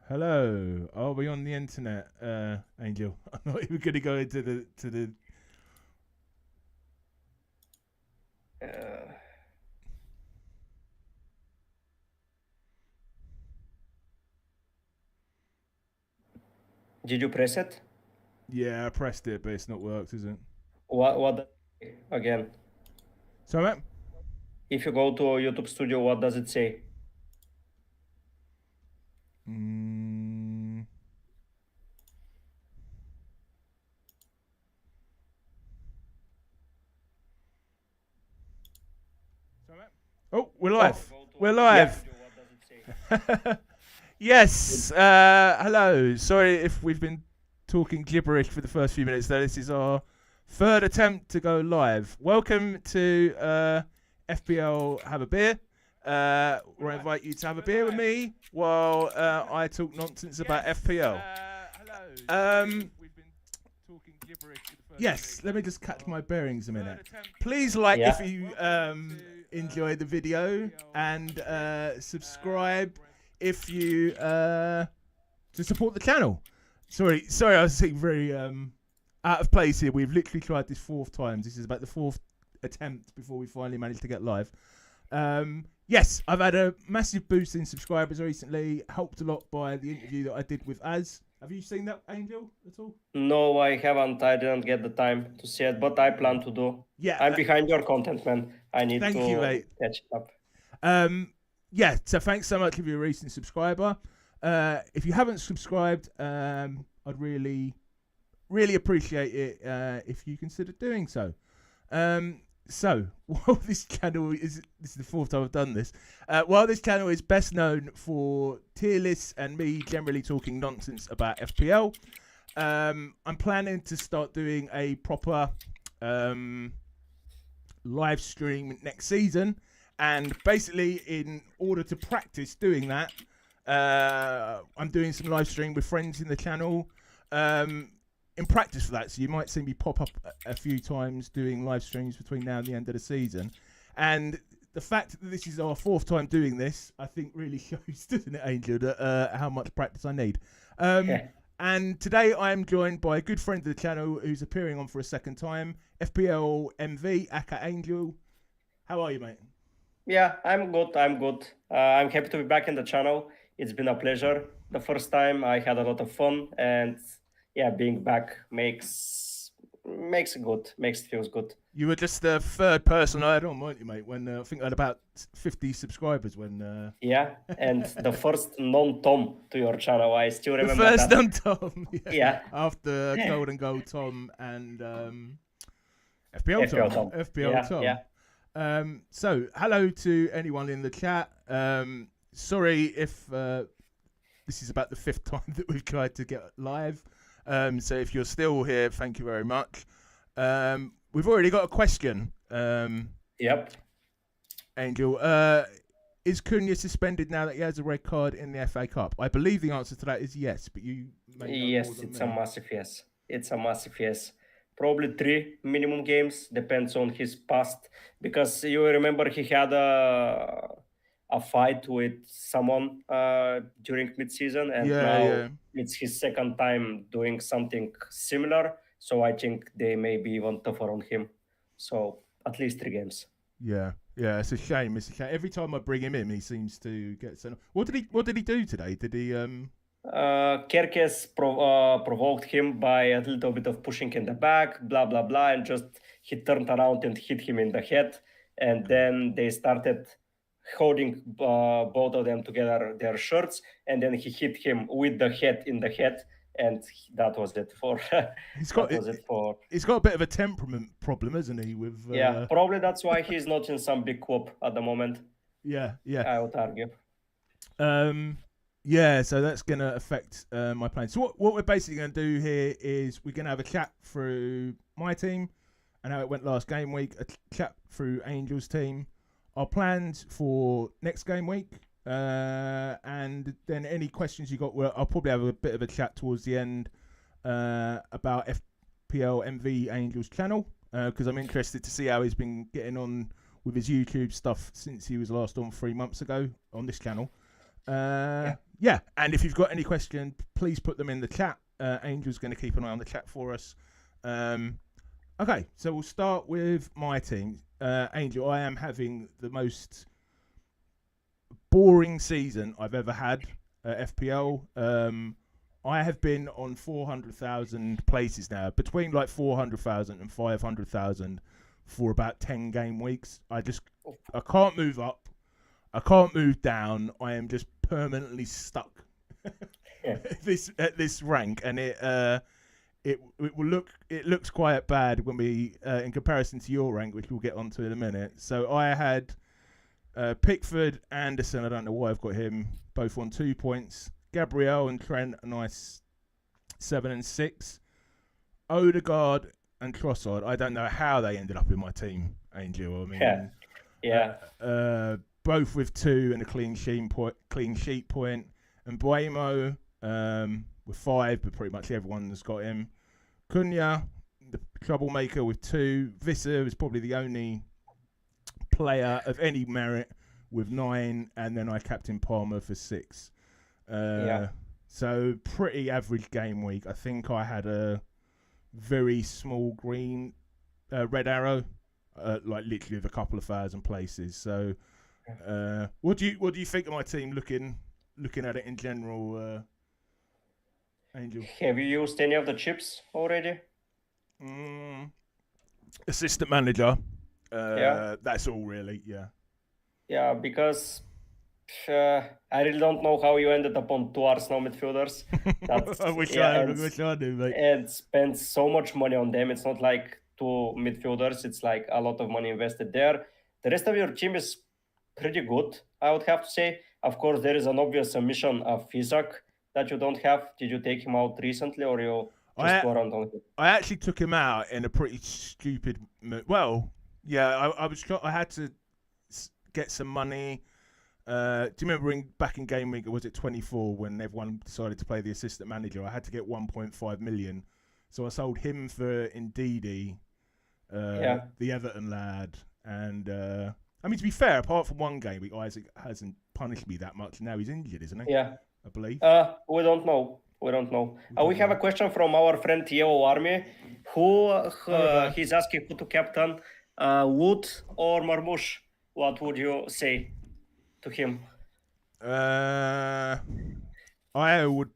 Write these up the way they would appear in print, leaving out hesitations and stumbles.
Hello. Are we on the internet, Angel? I'm not even going to go into the. Uh, did you press it? Yeah, I pressed it, but it's not worked, is it? What again? So, mate. If you go to YouTube Studio, what does it say? Mm, so, mate. Oh, we're live. We're Yeah. live. What does it say? Yes. Hello. Sorry if we've been talking gibberish for the first few minutes. Though this is our third attempt to go live. Welcome to FPL Have a Beer. Where I invite you to have a beer with me while I talk nonsense about FPL. Yes, let me just catch my bearings a minute. Please like Yeah. if you enjoy the video and subscribe if you to support the channel. Sorry, I was saying very out of place here. We've literally tried this 4th time. This is about the 4th attempt before we finally managed to get live. Yes, I've had a massive boost in subscribers recently, helped a lot by the interview that I did with Az. Have you seen that, Angel, at all? No, I haven't. I didn't get the time to see it, but I plan to do. Yeah. I'm behind your content, man. I need Thank you, to mate. catch up. Yeah, so thanks so much if you're a recent subscriber. If you haven't subscribed, I'd really appreciate it if you consider doing so. So, while this channel is the 4th time I've done this, while this channel is best known for tier lists and me generally talking nonsense about FPL, I'm planning to start doing a proper live stream next season. And basically, in order to practice doing that, I'm doing some live stream with friends in the channel in practice for that. So you might see me pop up a few times doing live streams between now and the end of the season. And the fact that this is our 4th time doing this, I think really shows, doesn't it, Angel, that, how much practice I need. And today I am joined by a good friend of the channel who's appearing on for a 2nd time, FPLMV, aka Angel. How are you, mate? Yeah, I'm good. I'm happy to be back in the channel. It's been a pleasure. The first time I had a lot of fun, and yeah, being back makes it feels good. You were just the 3rd person I had on, weren't you, mate? When I think I had about 50 subscribers when. Yeah, and the first non-Tom to your channel. I still The remember first that. non-Tom. Yeah. After Golden Goal Tom and FPL Tom. FPL Tom. Yeah. So, hello to anyone in the chat. Sorry if this is about the 5th time that we've tried to get live. So if you're still here, thank you very much. We've already got a question. Yep. Angel, is Cunha suspended now that he has a red card in the FA Cup? I believe the answer to that is yes, but you may know Yes, more than it's me. a massive yes. It's a massive yes. Probably 3 minimum games, depends on his past, because you remember he had a fight with someone during mid-season, and now it's his 2nd time doing something similar. So I think they may be even tougher on him. So at least 3 games. Yeah, it's a shame. It's a shame. Every time I bring him in, he seems to get sent off. What did he do today? Did he Kerkez provoked him by a little bit of pushing in the back, blah blah blah, and just he turned around and hit him in the head, and then they started holding both of them together their shirts, and then he hit him with the head in the head, and that was it for. He's got a bit of a temperament problem, hasn't he? With yeah, probably that's why he's not in some big club at the moment. Yeah. I would argue. Yeah, so that's going to affect my plans. So what we're basically going to do here is we're going to have a chat through my team and how it went last game week, a chat through Angel's team, our plans for next game week, and then any questions you got. Well, I'll probably have a bit of a chat towards the end about FPLMV Angel's channel because I'm interested to see how he's been getting on with his YouTube stuff since he was last on 3 months ago on this channel. yeah, and if you've got any questions, please put them in the chat. Angel's going to keep an eye on the chat for us. Okay, so we'll start with my team. Angel, I am having the most boring season I've ever had at FPL. I have been on 400,000 places now, between like 400,000 and 500,000 for about 10 game weeks. I can't move up. I can't move down. I am just permanently stuck at this rank, and it looks quite bad when we in comparison to your rank, which we'll get onto in a minute. So I had Pickford, Anderson. I don't know why I've got him both on 2 points. Gabriel and Trent a nice 7 and 6. Odegaard and Trossard. I don't know how they ended up in my team, Angel. I mean, yeah. Both with 2 and a clean sheet point. And Buemo with 5, but pretty much everyone's got him. Cunha, the troublemaker, with 2. Visser is probably the only player of any merit with 9, and then I captain Palmer for 6. So pretty average game week. I think I had a very small green red arrow, like literally with a couple of thousand places. So what do you think of my team looking at it in general, Angel? Have you used any of the chips already? Assistant manager. Yeah. That's all really. Yeah. Yeah, because I really don't know how you ended up on 2 Arsenal midfielders. I wish I knew, mate. And spent so much money on them. It's not like 2 midfielders. It's like a lot of money invested there. The rest of your team is pretty good, I would have to say. Of course, there is an obvious omission of Isak that you don't have. Did you take him out recently, or you just weren't on him? I actually took him out in a pretty stupid. Well, yeah, I had to get some money. Do you remember back in game week, or was it 24, when everyone decided to play the assistant manager? I had to get 1.5 million, so I sold him for Ndidi, the Everton lad, and I mean, to be fair, apart from one game week, Isaac hasn't punished me that much. Now he's injured, isn't he? Yeah, I believe. We don't know. We have a question from our friend Yellow Army, who he's asking who to captain, Wood or Marmoush. What would you say to him? I would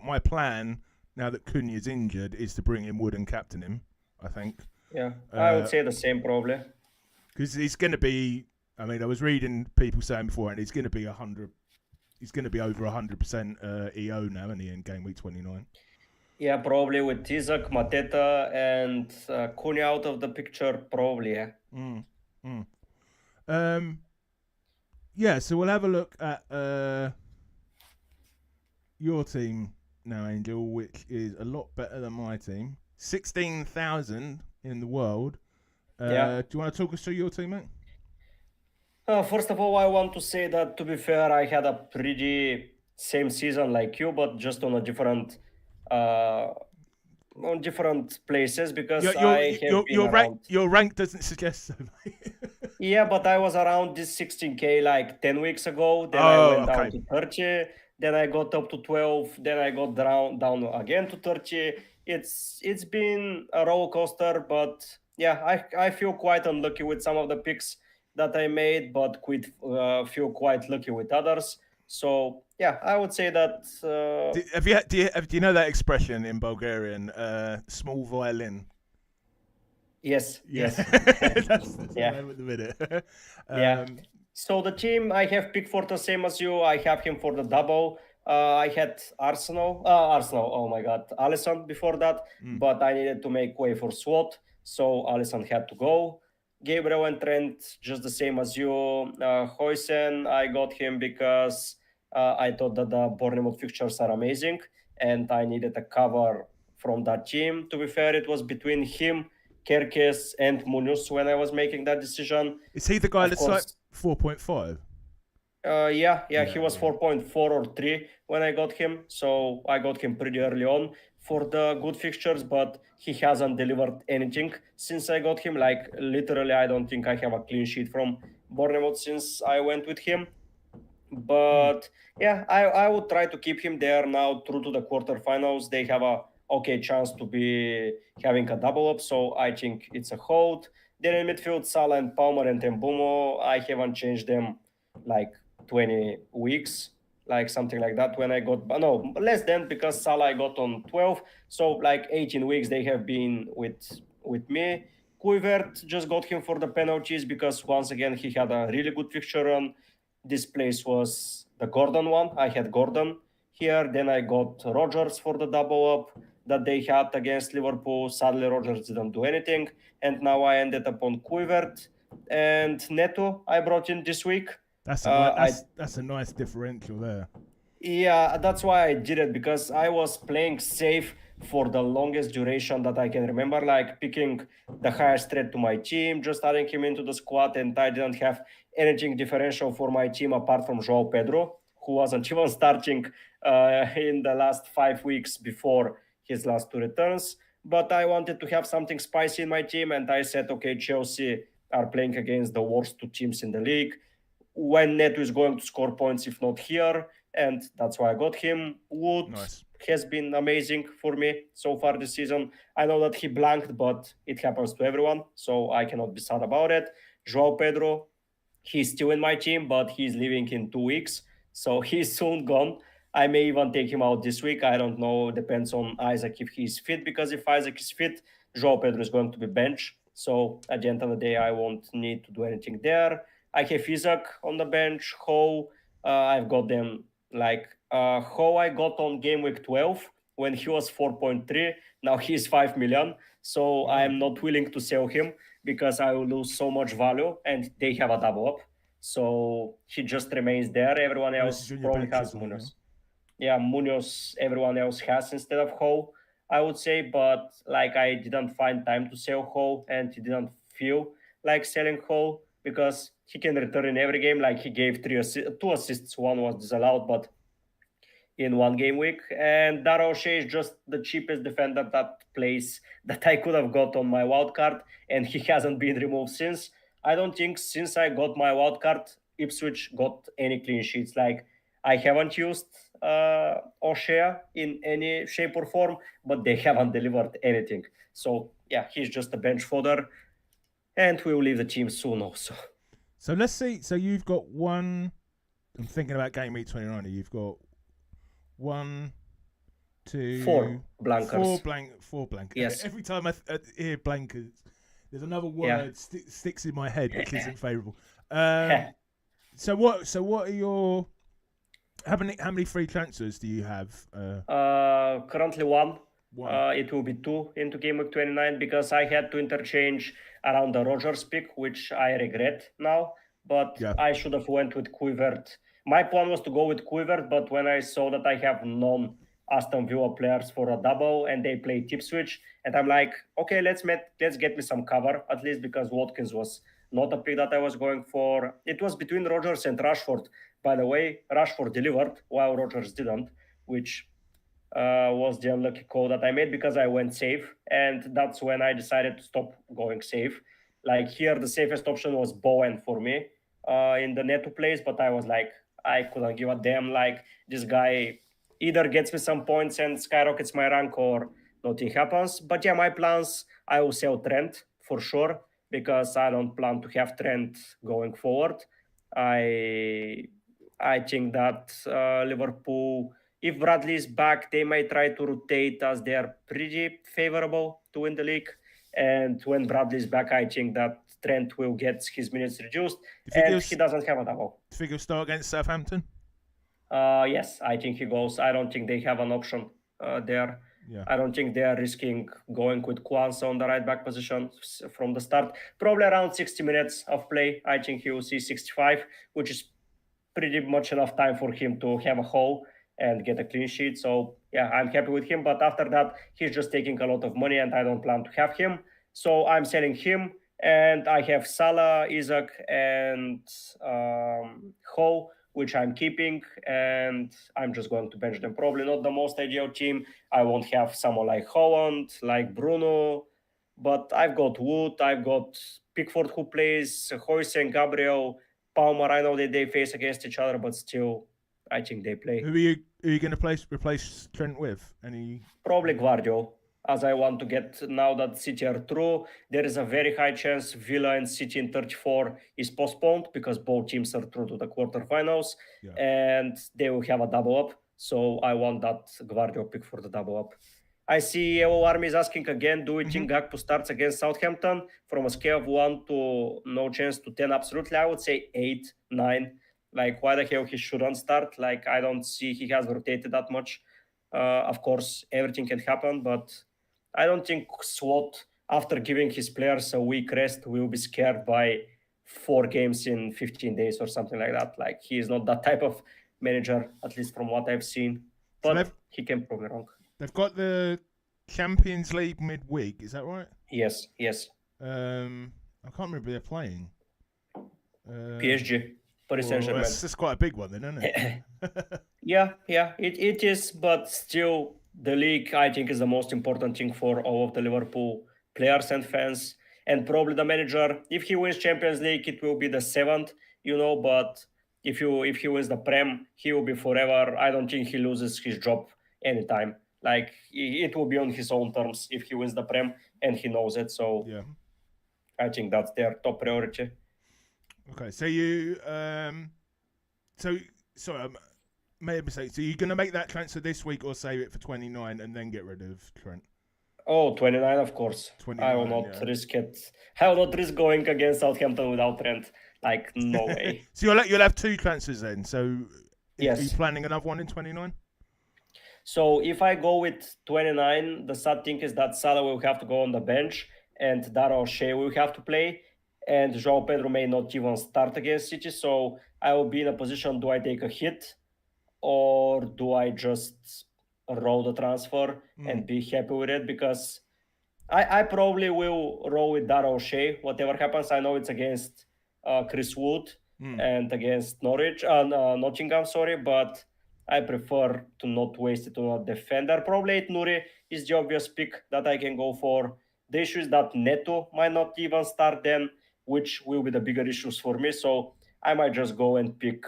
my plan now that Cunha's injured is to bring in Wood and captain him, I think. Yeah, I would say the same probably. Because he's going to be, I mean, I was reading people saying before, and he's going to be 100. He's going to be over 100% EO now, isn't he, in game week 29? Yeah, probably with Isak, Mateta, and Cunha out of the picture, probably. Yeah. Yeah, so we'll have a look at your team now, Angel, which is a lot better than my team. 16,000 in the world. Do you want to talk us through your team, mate? First of all, I want to say that, to be fair, I had a pretty same season like you, but just on a different on different places, because your rank doesn't suggest so, mate. Yeah, but I was around this 16k like 10 weeks ago. Then I went down to 30. Then I got up to 12. Then I got down again to 30. It's been a roller coaster, but yeah, I feel quite unlucky with some of the picks that I made, but feel quite lucky with others. So yeah, I would say that. Do you know that expression in Bulgarian? Small violin. Yes. That's the name at the minute. Yeah. So the team, I have Pickford the same as you. I have him for the double. I had Arsenal. Oh my God, Alisson before that, but I needed to make way for Swat, so Alisson had to go. Gabriel and Trent, just the same as you. Huijsen, I got him because I thought that the Bournemouth fixtures are amazing, and I needed a cover from that team. To be fair, it was between him, Kerkez, and Munoz when I was making that decision. Is he the guy that's like 4.5? Yeah, he was 4.4 or 3 when I got him, so I got him pretty early on for the good fixtures, but he hasn't delivered anything since I got him. Like, literally, I don't think I have a clean sheet from Bournemouth since I went with him. But yeah, I would try to keep him there now through to the quarterfinals. They have a okay chance to be having a double up, so I think it's a hold. Then in midfield, Salah and Palmer and Tembumo, I haven't changed them like 20 weeks, like something like that. When I got no less than, because Salah I got on 12, so like 18 weeks they have been with me. Kluivert just got him for the penalties because once again he had a really good fixture run. This place was the Gordon one. I had Gordon here. Then I got Rogers for the double up that they had against Liverpool. Sadly, Rogers didn't do anything. And now I ended up on Kluivert and Neto. I brought in this week. That's a nice differential there. Yeah, that's why I did it, because I was playing safe for the longest duration that I can remember, like picking the highest threat to my team, just adding him into the squad, and I didn't have anything differential for my team apart from Joao Pedro, who wasn't even starting in the last 5 weeks before his last two returns. But I wanted to have something spicy in my team, and I said, okay, Chelsea are playing against the worst two teams in the league. When Neto is going to score points, if not here, and that's why I got him. Wood has been amazing for me so far this season. I know that he blanked, but it happens to everyone, so I cannot be sad about it. Joao Pedro, he's still in my team, but he's leaving in 2 weeks, so he's soon gone. I may even take him out this week. I don't know. Depends on Isaac if he's fit, because if Isaac is fit, Joao Pedro is going to be bench. So at the end of the day, I won't need to do anything there. I have Isaac on the bench. Ho, I've got them like Ho I got on game week 12 when he was 4.3. Now he's 5 million. So I'm not willing to sell him because I will lose so much value, and they have a double up. So he just remains there. Everyone else probably has Munoz. Yeah, Munoz, everyone else has instead of Ho, I would say. But like I didn't find time to sell Ho, and he didn't feel like selling Ho because he can return in every game. Like he gave two assists, one was disallowed, but in one game week. And Dara O'Shea is just the cheapest defender that plays that I could have got on my wild card, and he hasn't been removed since. I don't think since I got my wild card, Ipswich got any clean sheets. Like I haven't used O'Shea in any shape or form, but they haven't delivered anything. So yeah, he's just a bench fodder, and we will leave the team soon also. So let's see. So you've got one. I'm thinking about game week 29. You've got 1, 2, 4 blankers. Four blankers. Yes. Every time I hear blankers, there's another word sticks in my head which isn't favourable. So what are your how many free transfers do you have? Currently one. It will be 2 into game week 29 because I had to interchange around the Rogers pick, which I regret now. But I should have went with Kluivert. My plan was to go with Kluivert, but when I saw that I have non-Aston Villa players for a double and they play Ipswich, and I'm like, okay, let's get me some cover at least, because Watkins was not a pick that I was going for. It was between Rogers and Rashford. By the way, Rashford delivered while Rogers didn't, which was the unlucky call that I made because I went safe, and that's when I decided to stop going safe. Like here, the safest option was Bowen for me in the Neto place, but I was like, I couldn't give a damn. Like this guy either gets me some points and skyrockets my rank, or nothing happens. But yeah, my plans, I will sell Trent for sure because I don't plan to have Trent going forward. I think that Liverpool, if Bradley is back, they might try to rotate as they are pretty favorable to win the league. And when Bradley is back, I think that Trent will get his minutes reduced, and he doesn't have a double. Do you think he'll start against Southampton? Yes, I think he goes. I don't think they have an option there. Yeah. I don't think they are risking going with Kwanzaa on the right back position from the start. Probably around 60 minutes of play. I think he will see 65, which is pretty much enough time for him to have a hole and get a clean sheet. So yeah, I'm happy with him. But after that, he's just taking a lot of money, and I don't plan to have him. So I'm selling him, and I have Salah, Isaac, and Ho, which I'm keeping, and I'm just going to bench them. Probably not the most ideal team. I won't have someone like Holland, like Bruno, but I've got Wood, I've got Pickford who plays, Hoyce and Gabriel, Palmer. I know that they face against each other, but still, I think they play. Who are you going to replace Trent with? Any? Probably Guardiola, as I want to get now that City are through. There is a very high chance Villa and City in 34 is postponed because both teams are through to the quarterfinals, Yeah. and they will have a double up. So I want that Guardiola pick for the double up. I see Yellow Army is asking again, do we think Gakpo starts against Southampton? From a scale of 1 to no chance to 10, absolutely. I would say 8, 9. Like, why the hell he shouldn't start? Like, I don't see he has rotated that much. Of course, everything can happen, but I don't think Slot, after giving his players a week rest, will be scared by 4 games in 15 days or something like that. Like, he is not that type of manager, at least from what I've seen. But So he can prove me wrong. They've got the Champions League midweek. Is that right? Yes. I can't remember they're playing. PSG, Paris Saint-Germain. That's quite a big one then, isn't it? Yeah, it is, but still, the league, I think, is the most important thing for all of the Liverpool players and fans, and probably the manager. If he wins Champions League, it will be the 7th, but if he wins the Prem, he will be forever. I don't think he loses his job anytime. Like, it will be on his own terms if he wins the Prem, and he knows it. So yeah, I think that's their top priority. Okay, so you made a mistake. So you're going to make that transfer this week or save it for 29 and then get rid of Trent? Oh, 29, of course. 29, I will not risk it. I will not risk going against Southampton without Trent. Like, no way. So you'll have 2 transfers then. So yes. Are you planning another one in 29? So if I go with 29, the sad thing is that Salah will have to go on the bench and Dara O'Shea will have to play. And João Pedro may not even start against City. So I will be in a position, do I take a hit or do I just roll the transfer and be happy with it? Because I probably will roll with Dara O'Shea, whatever happens. I know it's against Chris Wood and against Nottingham, but I prefer to not waste it on a defender. Probably Nuri is the obvious pick that I can go for. The issue is that Neto might not even start then, which will be the bigger issues for me. So I might just go and take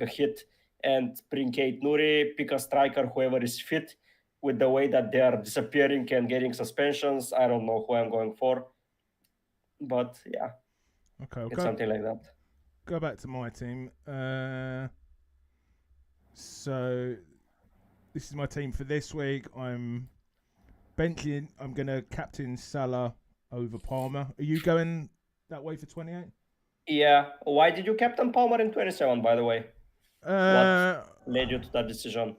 a hit and bring Kate Nuri, pick a striker, whoever is fit. With the way that they are disappearing and getting suspensions, I don't know who I'm going for. But yeah, it's something like that. Go back to my team. So this is my team for this week. I'm benching. I'm going to captain Salah over Palmer. Are you going that way for 28? Yeah. Why did you captain Palmer in 27, by the way? What led you to that decision?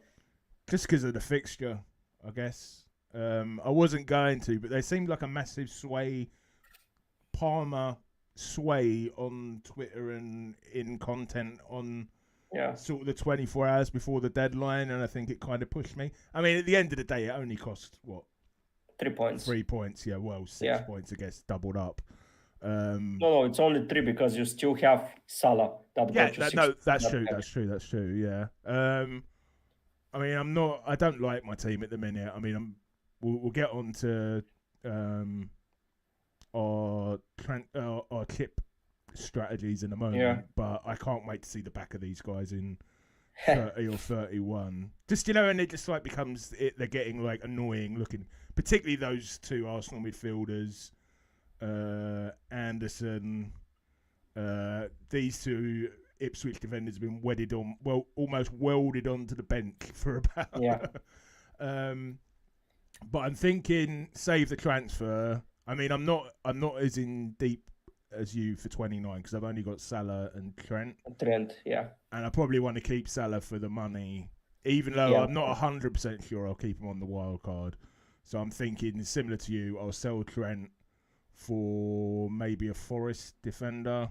Just because of the fixture, I guess. I wasn't going to, but there seemed like a massive Palmer sway on Twitter and in content on sort of the 24 hours before the deadline, and I think it kind of pushed me. I mean, at the end of the day, it only cost, what? 3 points. 3 points, yeah. Well, 6 points, I guess, doubled up. No, it's only 3 because you still have Salah. That's true, yeah. I mean, I don't like my team at the minute. I mean, we'll get on to our chip strategies in a moment, but I can't wait to see the back of these guys in 30 or 31. Just, and it just like becomes, they're getting like annoying looking, particularly those 2 Arsenal midfielders, Anderson, these 2 Ipswich defenders have been almost welded onto the bench for about. But I'm thinking save the transfer. I mean, I'm not as in deep as you for 29 because I've only got Salah and Trent. Yeah. And I probably want to keep Salah for the money, even though I'm not 100% sure I'll keep him on the wild card. So I'm thinking similar to you. I'll sell Trent for maybe a Forest defender.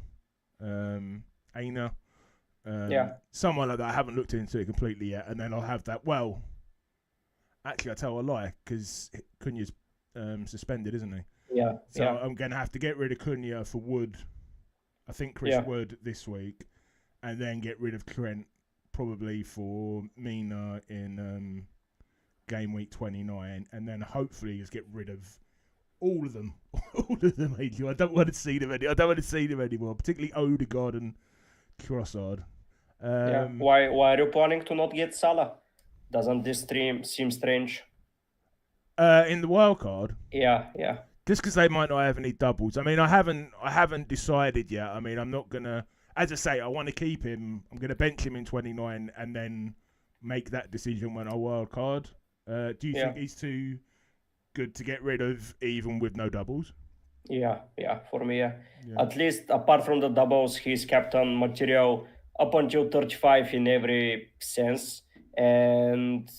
Aina. Someone like that. I haven't looked into it completely yet, and then I'll have that. Well, actually, I tell a lie because Cunha's suspended, isn't he? Yeah. So I'm going to have to get rid of Cunha for Wood. I think Chris Wood this week, and then get rid of Trent probably for Mina in game week 29, and then hopefully just get rid of All of them. All of them, Adrian. I don't want to see them anymore, particularly Odegaard and Trossard. Yeah. Why are you planning to not get Salah? Doesn't this stream seem strange? In the wild card, Yeah. just because they might not have any doubles. I mean, I haven't decided yet. I mean, I'm not gonna. As I say, I want to keep him. I'm gonna bench him in 29 and then make that decision when I wild card. Do you think he's too good to get rid of even with no doubles? Yeah. For me, yeah. At least apart from the doubles, he's captain material up until 35 in every sense. And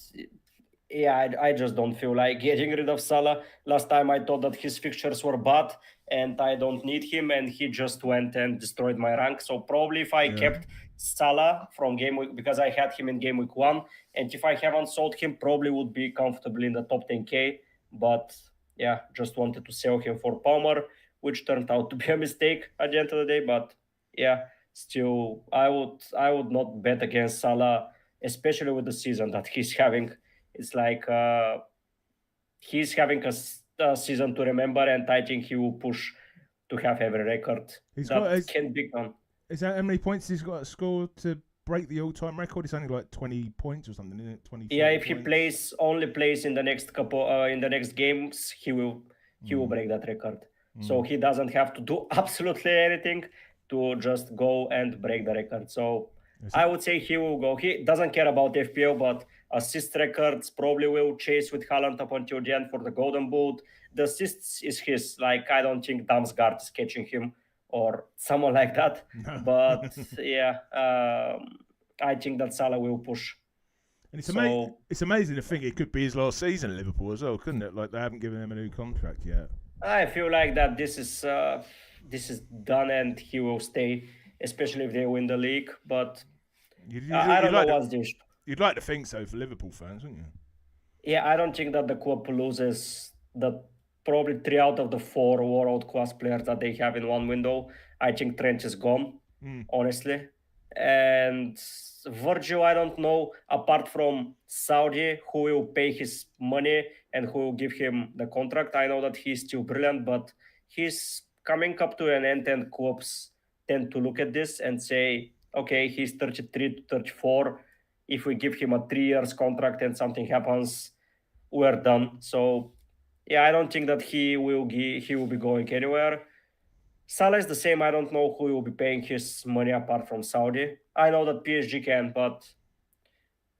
yeah, I just don't feel like getting rid of Salah. Last time I thought that his fixtures were bad and I don't need him, and he just went and destroyed my rank. So probably if I kept Salah from game week, because I had him in game week 1, and if I haven't sold him, probably would be comfortably in the top 10k. But yeah, just wanted to sell him for Palmer, which turned out to be a mistake at the end of the day. But yeah, still, I would not bet against Salah, especially with the season that he's having. It's like he's having a season to remember, and I think he will push to have every record can be done. Is that how many points he's got to score to break the all-time record? It's only like 20 points or something, isn't it? 20. Yeah, if he only plays in the next games, he will break that record. So he doesn't have to do absolutely anything to just go and break the record. So I would say he will go. He doesn't care about FPL, but assist records probably will chase with Haaland up until the end for the Golden Boot. The assists is his. Like, I don't think Damsgaard is catching him or someone like that. No. But yeah, I think that Salah will push. And it's amazing to think it could be his last season at Liverpool as well, couldn't it? Like, they haven't given him a new contract yet. I feel like that this is done and he will stay, especially if they win the league. But I don't know what's this. You'd like to think so for Liverpool fans, wouldn't you? Yeah, I don't think that the club loses probably 3 out of the 4 world-class players that they have in one window. I think Trent is gone, honestly. And Virgil, I don't know, apart from Saudi, who will pay his money and who will give him the contract. I know that he's still brilliant, but he's coming up to an end, and clubs tend to look at this and say, okay, he's 33 to 34. If we give him a 3 years contract and something happens, we're done. So yeah, I don't think that he will be going anywhere. Salah is the same. I don't know who will be paying his money apart from Saudi. I know that PSG can, but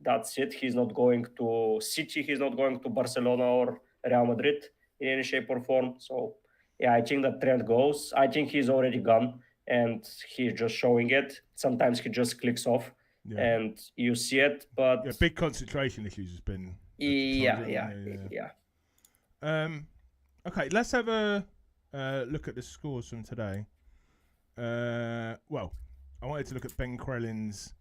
that's it. He's not going to City. He's not going to Barcelona or Real Madrid in any shape or form. So yeah, I think that Trent goes. I think he's already gone, and he's just showing it. Sometimes he just clicks off, and you see it. But big concentration issues has been. Yeah. Okay, let's have a look at the scores from today. Well, I wanted to look at Ben Krellin's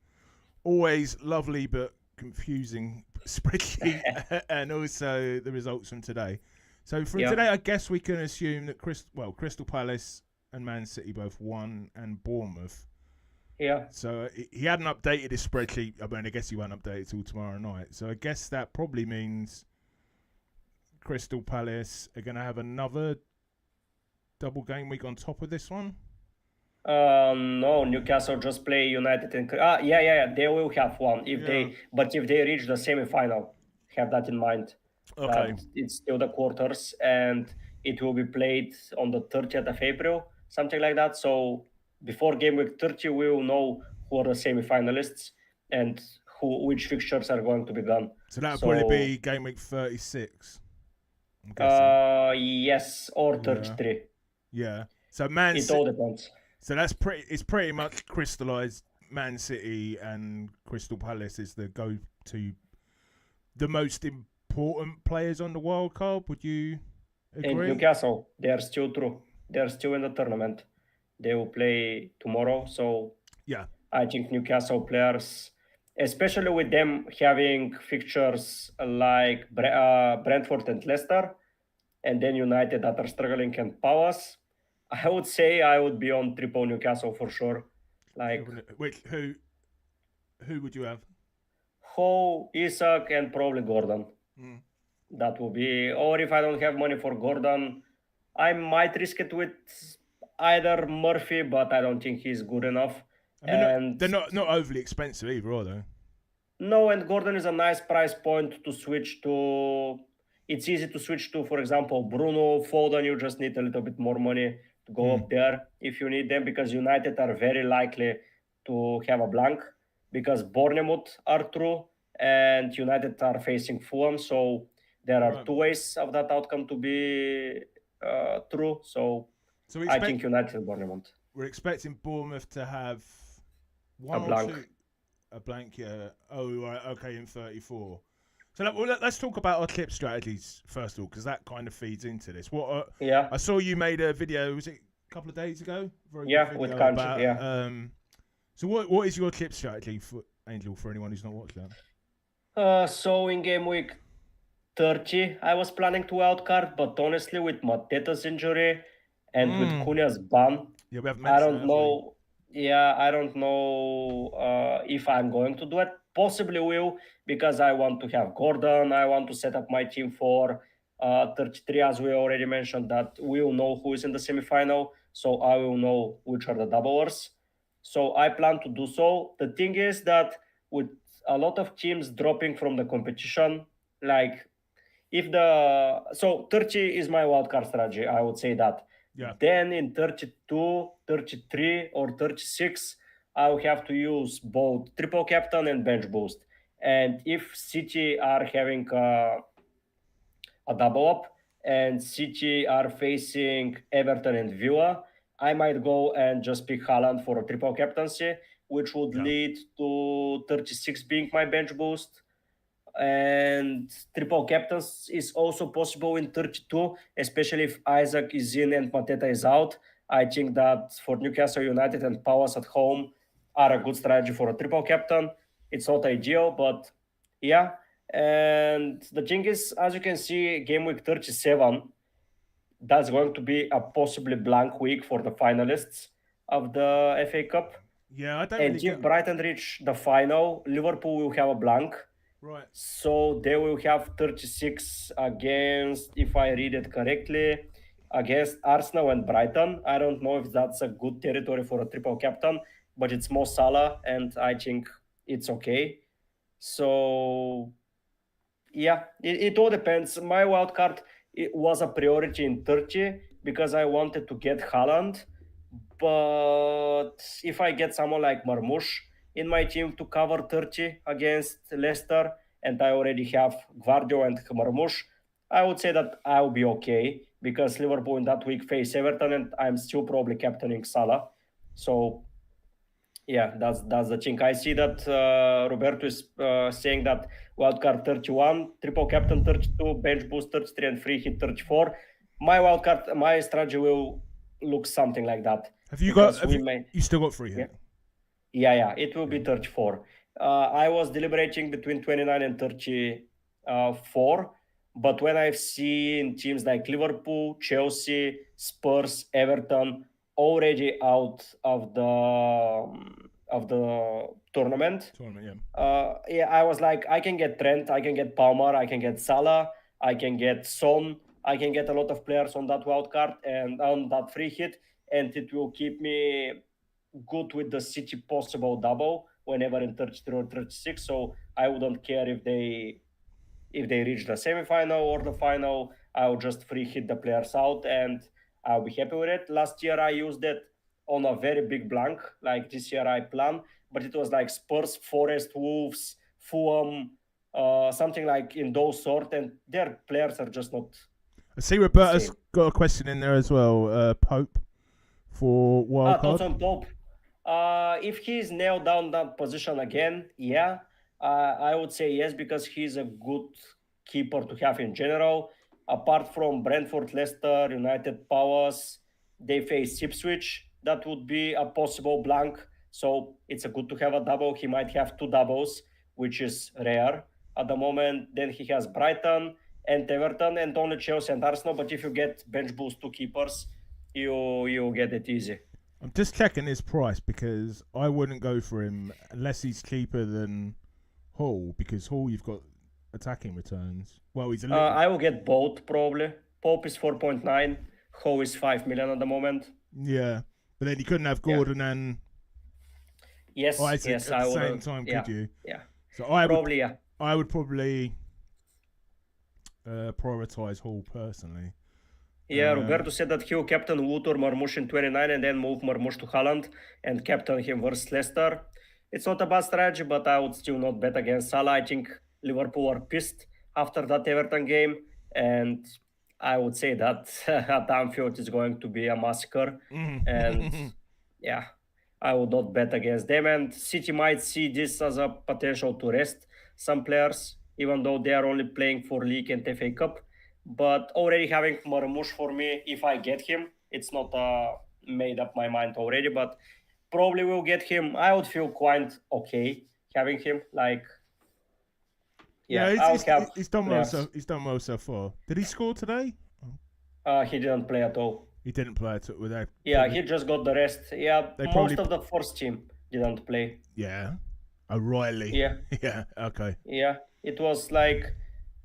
always lovely but confusing spreadsheet and also the results from today. So from today, I guess we can assume that Crystal Palace and Man City both won, and Bournemouth. Yeah. So he hadn't updated his spreadsheet. I mean, I guess he won't update it till tomorrow night. So I guess that probably means Crystal Palace are going to have another double game week on top of this one. No, Newcastle just play United and they will have one if they reach the semi-final. Have that in mind. Okay. It's still the quarters, and it will be played on the 30th of April, something like that. So before game week 30, we will know who are the semi-finalists and which fixtures are going to be done. So that'll probably be game week 36. Yes, or 33. Yeah. So it all depends. So it's pretty much crystallized. Man City and Crystal Palace is the the most important players on the wild card. Would you agree? And Newcastle, they are still true. They are still in the tournament. They will play tomorrow. So yeah, I think Newcastle players, especially with them having fixtures like Brentford and Leicester, and then United that are struggling and Palace, I would say I would be on triple Newcastle for sure. Like, who would you have? Ho, Isak, and probably Gordon. That will be. Or if I don't have money for Gordon, I might risk it with either Murphy, but I don't think he's good enough. And And they're not overly expensive either, are they? no, and Gordon is a nice price point to switch to. It's easy to switch to, for example, Bruno, Foden. You just need a little bit more money to go up there if you need them, because United are very likely to have a blank, because Bournemouth are through and United are facing Fulham. So there are Right. two ways of that outcome to be true. So So we I expect think United and Bournemouth. we're expecting Bournemouth to have A one or blank. two, a blank. Yeah. Oh, right. Okay, in 34. So let's talk about our clip strategies first of all, because that kind of feeds into this. Yeah. I saw you made a video. Was it a couple of days ago? Very Yeah, good with video Kanji. about. Yeah. So what is your clip strategy for Angel, for anyone who's not watched that? So in game week 30, I was planning to wildcard, but honestly, with Mateta's injury and with Cunha's ban, Yeah, we haven't I mentioned don't that, have we? know. Yeah, I don't know if I'm going to do it. Possibly will, because I want to have Gordon. I want to set up my team for 33, as we already mentioned, that we will know who is in the semifinal. So I will know which are the doublers. So I plan to do so. The thing is that with a lot of teams dropping from the competition, like if the so 30 is my wildcard strategy, I would say that. Yeah. Then in 32, 33, or 36, I'll have to use both triple captain and bench boost. And if City are having a double up and City are facing Everton and Villa, I might go and just pick Haaland for a triple captaincy, which would Yeah. lead to 36 being my bench boost. And triple captains is also possible in 32, especially if Isaac is in and Mateta is out. I think that for Newcastle United and Palace at home are a good strategy for a triple captain. It's not ideal, but yeah. And the thing is, as you can see, game week 37, that's going to be a possibly blank week for the finalists of the FA Cup. Yeah, I don't And really if get. Brighton reach the final, Liverpool will have a blank. Right. So they will have 36 against, if I read it correctly, against Arsenal and Brighton. I don't know if that's a good territory for a triple captain, but it's Mo Salah, and I think it's okay. So yeah, it all depends. My wild card, it was a priority in 30 because I wanted to get Haaland. But if I get someone like Marmoush in my team to cover 30 against Leicester, and I already have Guardio and Marmoush, I would say that I'll be okay, because Liverpool in that week face Everton and I'm still probably captaining Salah. So yeah, that's the thing. I see that Roberto is saying that wildcard 31, triple captain 32, bench boost 33, and free hit 34. My wildcard, my strategy will look something like that. Have you Because got? we may, you still got free yeah, hit? yeah, it will be 34. I was deliberating between 29 and 34, but when I've seen teams like Liverpool, Chelsea, Spurs, Everton already out of the tournament, Tournament, yeah, I was like, I can get Trent, I can get Palmer, I can get Salah, I can get Son, I can get a lot of players on that wild card and on that free hit, and it will keep me good with the City possible double whenever in 33 or 36. So I wouldn't care if they reach the semi-final or the final. I'll just free hit the players out and I'll be happy with it. Last year I used it on a very big blank. Like this year I plan, but it was like Spurs, Forest, Wolves, Fulham, something like in those sort, and their players are just not I see the Roberta's same. got a question in there as well. Pope for Thoughts wildcard. on Pope. If he's nailed down that position again, yeah, I would say yes, because he's a good keeper to have in general. Apart from Brentford, Leicester, United, Palace, they face Ipswich. That would be a possible blank. So it's a good to have a double. He might have two doubles, which is rare at the moment. Then he has Brighton and Everton and only Chelsea and Arsenal. But if you get bench boost two keepers, you get it easy. I'm just checking his price because I wouldn't go for him unless he's cheaper than Hall, because Hall you've got attacking returns. Well, he's a little. I will get both probably. Pope is 4.9. Ho is 5 million at the moment. Yeah, but then you couldn't have Gordon and Yes, Isaac yes, at the I same would. time, Yeah, could you? yeah, So probably, yeah. I would probably prioritize Hall personally. Yeah, Roberto said that he will captain Wood or Marmoush in 29 and then move Marmoush to Haaland and captain him versus Leicester. It's not a bad strategy, but I would still not bet against Salah. I think Liverpool are pissed after that Everton game, and I would say that at Anfield is going to be a massacre. And yeah, I would not bet against them. And City might see this as a potential to rest some players, even though they are only playing for League and FA Cup. But already having Marmoush for me, if I get him, it's not made up my mind already, but probably will get him. I would feel quite okay having him. Like, Yeah, yeah, I'll have he's done well. players. He's done well so far. Did he score today? He didn't play at all. He didn't play at all. Without Yeah, he just got the rest. Yeah, They most probably- of the first team didn't play. Yeah. O'Reilly. Yeah, Yeah. Okay. yeah. It was like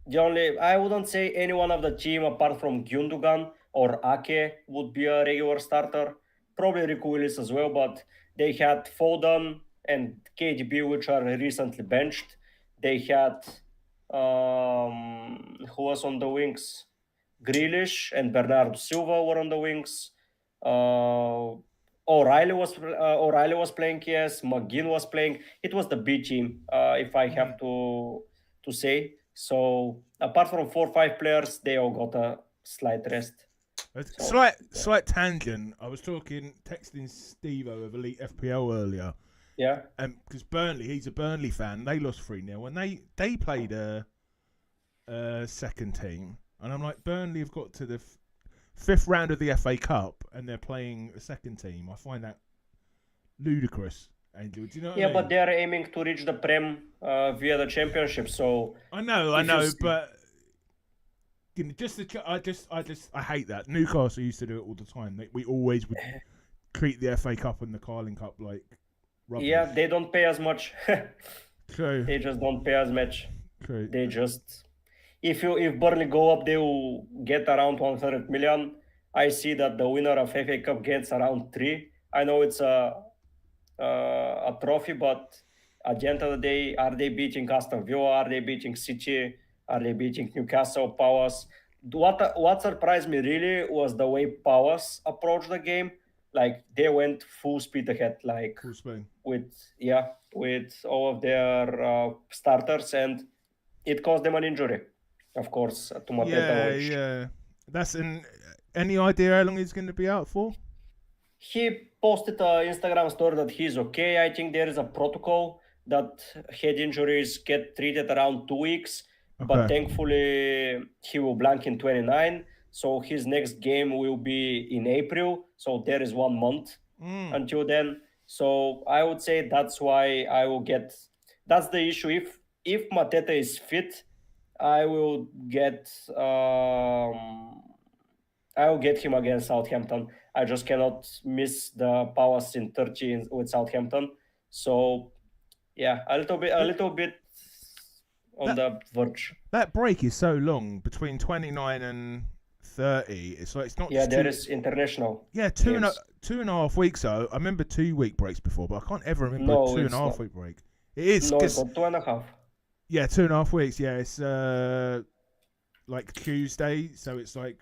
the only. I wouldn't say any one of the team apart from Gundogan or Ake would be a regular starter. Probably Rico Willis as well, but they had Foden and KDB, which are recently benched. They had who was on the wings? Grealish and Bernardo Silva were on the wings. O'Reilly was playing. Yes, McGinn was playing. It was the B team, if I have to say. So apart from 4 or 5 players, they all got a slight rest. So, Slight tangent. I was texting Steve of Elite FPL earlier. Yeah. Because Burnley, he's a Burnley fan. They lost 3-0 and they played a second team, and I'm like, Burnley have got to the fifth round of the FA Cup and they're playing a second team. I find that ludicrous. Angel, do you know what I mean? But they are aiming to reach the Prem via the Championship. So I know, but you know, I hate that. Newcastle used to do it all the time. We always would treat the FA Cup and the Carling Cup like rubbish. Yeah, they don't pay as much. True. They just don't pay as much. True. They just if Burnley go up, they will get around 100 million. I see that the winner of FA Cup gets around 3. I know it's a trophy, but at the end of the day, are they beating Aston Villa? Are they beating City? Are they beating Newcastle, Palace? What surprised me really was the way Palace approached the game. Like they went full speed ahead, like Full speed. with all of their starters, and it caused them an injury, of course, to Mateta. Yeah. That's any idea how long he's going to be out for? He posted an Instagram story that he's okay. I think there is a protocol that head injuries get treated around 2 weeks, but thankfully he will blank in 29. So his next game will be in April. So there is 1 month until then. So I would say that's why I will get. That's the issue. If Mateta is fit, I will get. I will get him against Southampton. I just cannot miss the Palace in 30 with Southampton. So yeah, a little bit on the verge. That break is so long between 29 and 30. It's like it's not. Yeah, there is international. Yeah, two and a half weeks. So I remember 2-week breaks before, but I can't ever remember a 2.5 week break. It is. No, it's not 2.5. Yeah, 2.5 weeks. Yeah, it's like Tuesday, so it's like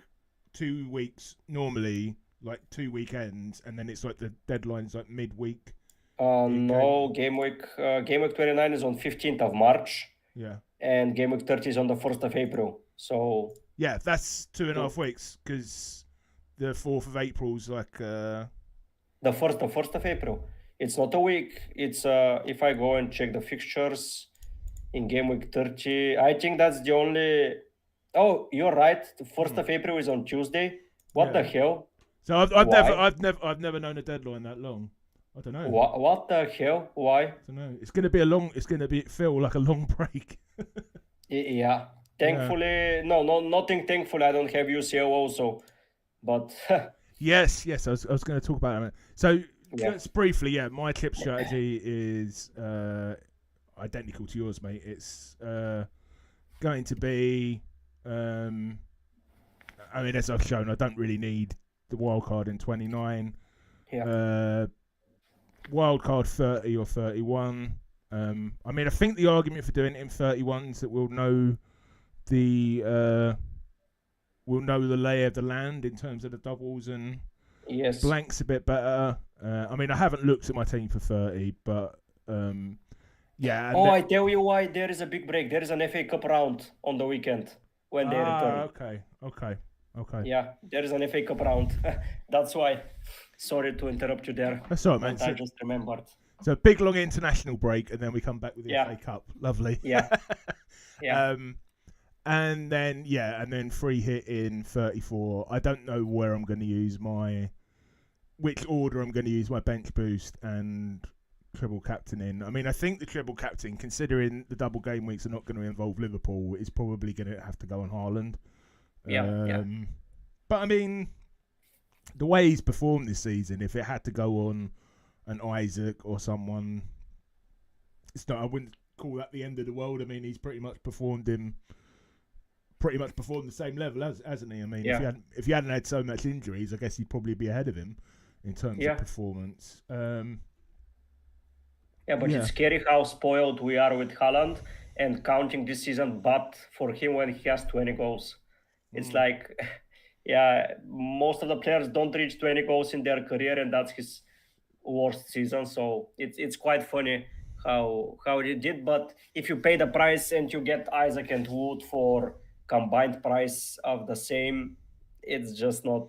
2 weeks normally, like 2 weekends, and then it's like the deadline's like midweek. No, game week 29 is on 15th of March. Yeah. And game week 30 is on the 1st of April. So yeah, that's 2.5 weeks because the 4th of April is like the 1st of April. It's not a week. It's if I go and check the fixtures in game week 30, I think that's the only. Oh, you're right. The 1st of April is on Tuesday. What the hell? So I've never known a deadline that long. I don't know. What the hell? Why? I don't know. It's gonna be a long. It's gonna feel like a long break. Yeah. Thankfully, nothing. Thankfully, I don't have UCL also, but yes. I was going to talk about it. So just briefly, my clip strategy is identical to yours, mate. It's going to be I mean, as I've shown, I don't really need the wild card in 29. Yeah. Wild card 30 or 31. I mean, I think the argument for doing it in 31s that we'll know the lay of the land in terms of the doubles and Yes. blanks a bit better. I mean, I haven't looked at my team for 30, but yeah. Oh, I tell you why there is a big break. There is an FA Cup round on the weekend when they return. Okay. Yeah, there is an FA Cup round. That's why. Sorry to interrupt you there. That's all right, man. I just remembered. So a big long international break, and then we come back with the FA Cup. Lovely. Yeah. Yeah. And then free hit in 34. I don't know where I'm going to use which order I'm going to use my bench boost and treble captain in. I mean, I think the treble captain, considering the double game weeks are not going to involve Liverpool, is probably going to have to go on Haaland. Yeah. But I mean, the way he's performed this season, if it had to go on an Isaac or someone, I wouldn't call that the end of the world. I mean, he's pretty much performed the same level, hasn't he? I mean, if he hadn't had so much injuries, I guess he'd probably be ahead of him in terms of performance. It's scary how spoiled we are with Haaland and counting this season, but for him when he has 20 goals. It's like, most of the players don't reach 20 goals in their career, and that's his worst season. So it's quite funny how he did. But if you pay the price and you get Isaac and Wood for combined price of the same, it's just not.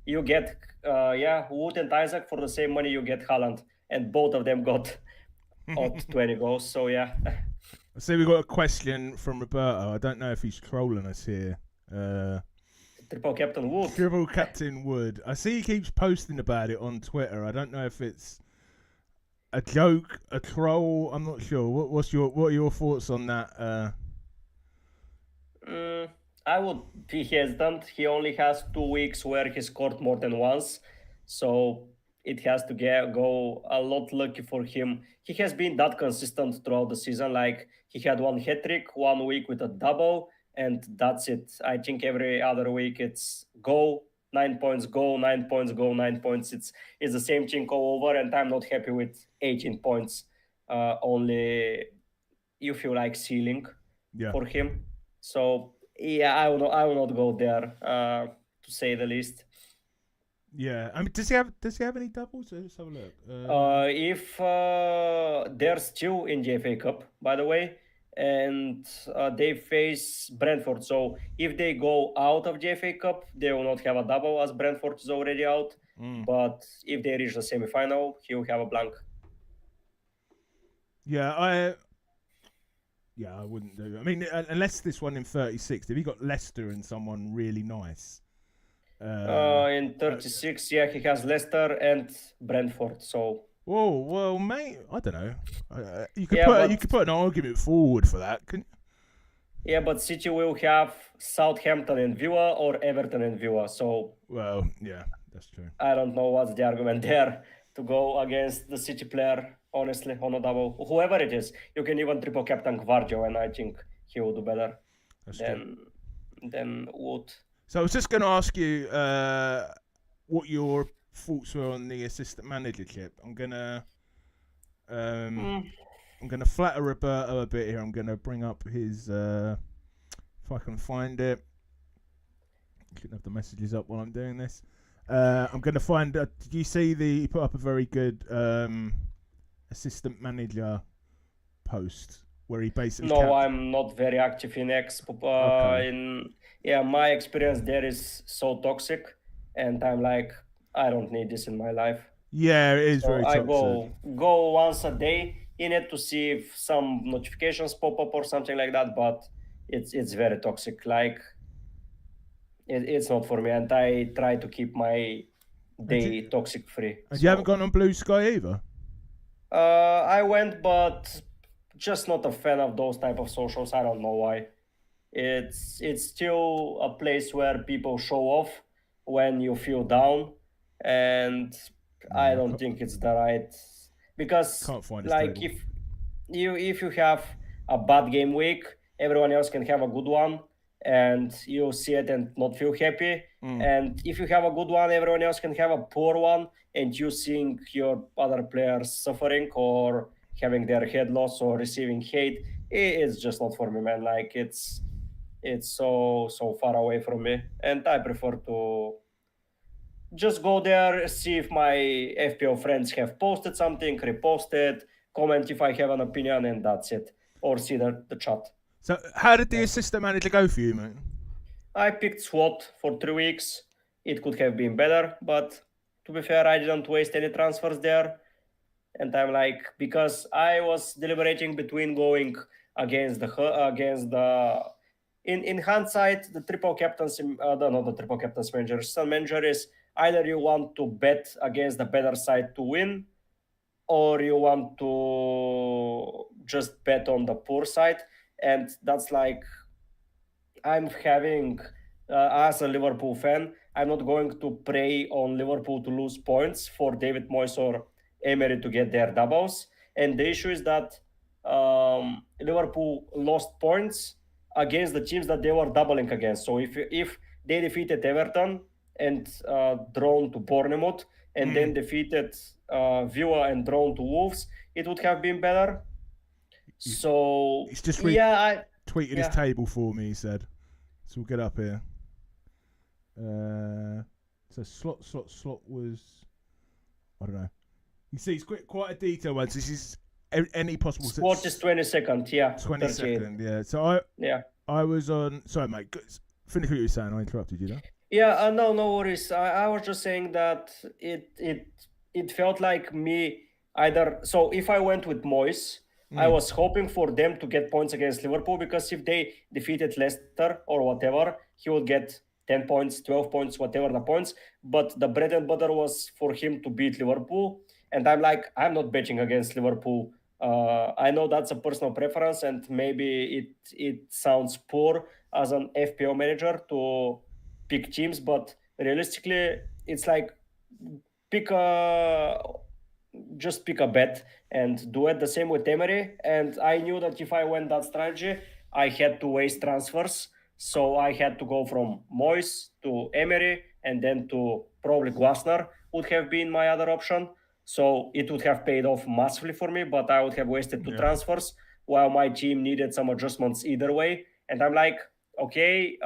You get Wood and Isaac for the same money you get Haaland, and both of them got 20 goals. So I see we got a question from Roberto. I don't know if he's trolling us here. Triple Captain Wood. Triple Captain Wood. I see he keeps posting about it on Twitter. I don't know if it's a joke, a troll. I'm not sure. What are your thoughts on that? I would be hesitant. He only has 2 weeks where he scored more than once, so it has to go a lot lucky for him. He has been that consistent throughout the season. Like, he had 1 hat-trick, 1 week with a double, and that's it. I think every other week it's go, 9 points, go, 9 points, go, 9 points. It's the same thing go over, and I'm not happy with 18 points. Only you feel like ceiling for him. So I will not go there, to say the least. Yeah, I mean, does he have any doubles? Let's have a look. If they're still in the FA Cup, by the way, and they face Brentford. So if they go out of the FA Cup, they will not have a double, as Brentford is already out. But if they reach the semi-final, he'll have a blank. I wouldn't do it. I mean, unless this one in 36, have you got Leicester and someone really nice? In 36, he has Leicester and Brentford. So. Oh well, mate. I don't know. You could put an argument forward for that, couldn't you? Yeah, but City will have Southampton and Villa or Everton and Villa. So. Well, yeah, that's true. I don't know what's the argument there to go against the City player. Honestly, on a double, whoever it is, you can even triple captain Gvardio, and I think he will do better than Wood. So I was just going to ask you what your thoughts were on the assistant managership. I'm gonna flatter Roberto a bit here. I'm gonna bring up his if I can find it. Shouldn't have the messages up while I'm doing this. I'm gonna find. Did you see he put up a very good assistant manager post where he basically. No, I'm not very active in X. My experience there is so toxic, and I'm like, I don't need this in my life. Yeah, it is very toxic. I go once a day in it to see if some notifications pop up or something like that, but it's very toxic. Like, it's not for me, and I try to keep my day toxic free. And you haven't gone on Blue Sky either? I went, but just not a fan of those type of socials. I don't know why. It's still a place where people show off when you feel down, and I don't think it's the right, because like if you have a bad game week, everyone else can have a good one, and you see it and not feel happy. And if you have a good one, everyone else can have a poor one, and you seeing your other players suffering or having their head loss or receiving hate, it's just not for me, man. Like it's so far away from me, and I prefer to just go there, see if my FPL friends have posted something, repost it, comment if I have an opinion, and that's it. Or see the chat. So, how did the assistant manager go for you, mate? I picked SWAT for 3 weeks. It could have been better, but to be fair, I didn't waste any transfers there. And I'm like, because I was deliberating between going against the in hindsight, the triple captaincy, not the triple captaincy manager, some manager is either you want to bet against the better side to win, or you want to just bet on the poor side. And that's like, I'm having, as a Liverpool fan, I'm not going to pray on Liverpool to lose points for David Moyes or Emery to get their doubles. And the issue is that Liverpool lost points against the teams that they were doubling against. So if they defeated Everton and drawn to Bournemouth, and then defeated Villa and drawn to Wolves, it would have been better. So He's just tweeted his table for me, he said. So we'll get up here. So slot was, I don't know. You see, it's quite a detailed one. So this is any possible. Sport is 22nd, yeah. 22nd, yeah. So I was on. Sorry, mate. Finish what you were saying. I interrupted you there. Yeah, no worries. I was just saying that it felt like me either. So if I went with Moyes, I was hoping for them to get points against Liverpool, because if they defeated Leicester or whatever, he would get 10 points, 12 points, whatever the points. But the bread and butter was for him to beat Liverpool. And I'm like, I'm not betting against Liverpool. I know that's a personal preference, and maybe it sounds poor as an FPL manager to pick teams, but realistically, it's like just pick a bet and do it. The same with Emery. And I knew that if I went that strategy, I had to waste transfers. So I had to go from Moyes to Emery, and then to probably Guasnar would have been my other option. So it would have paid off massively for me, but I would have wasted two transfers while my team needed some adjustments either way. And I'm like, okay,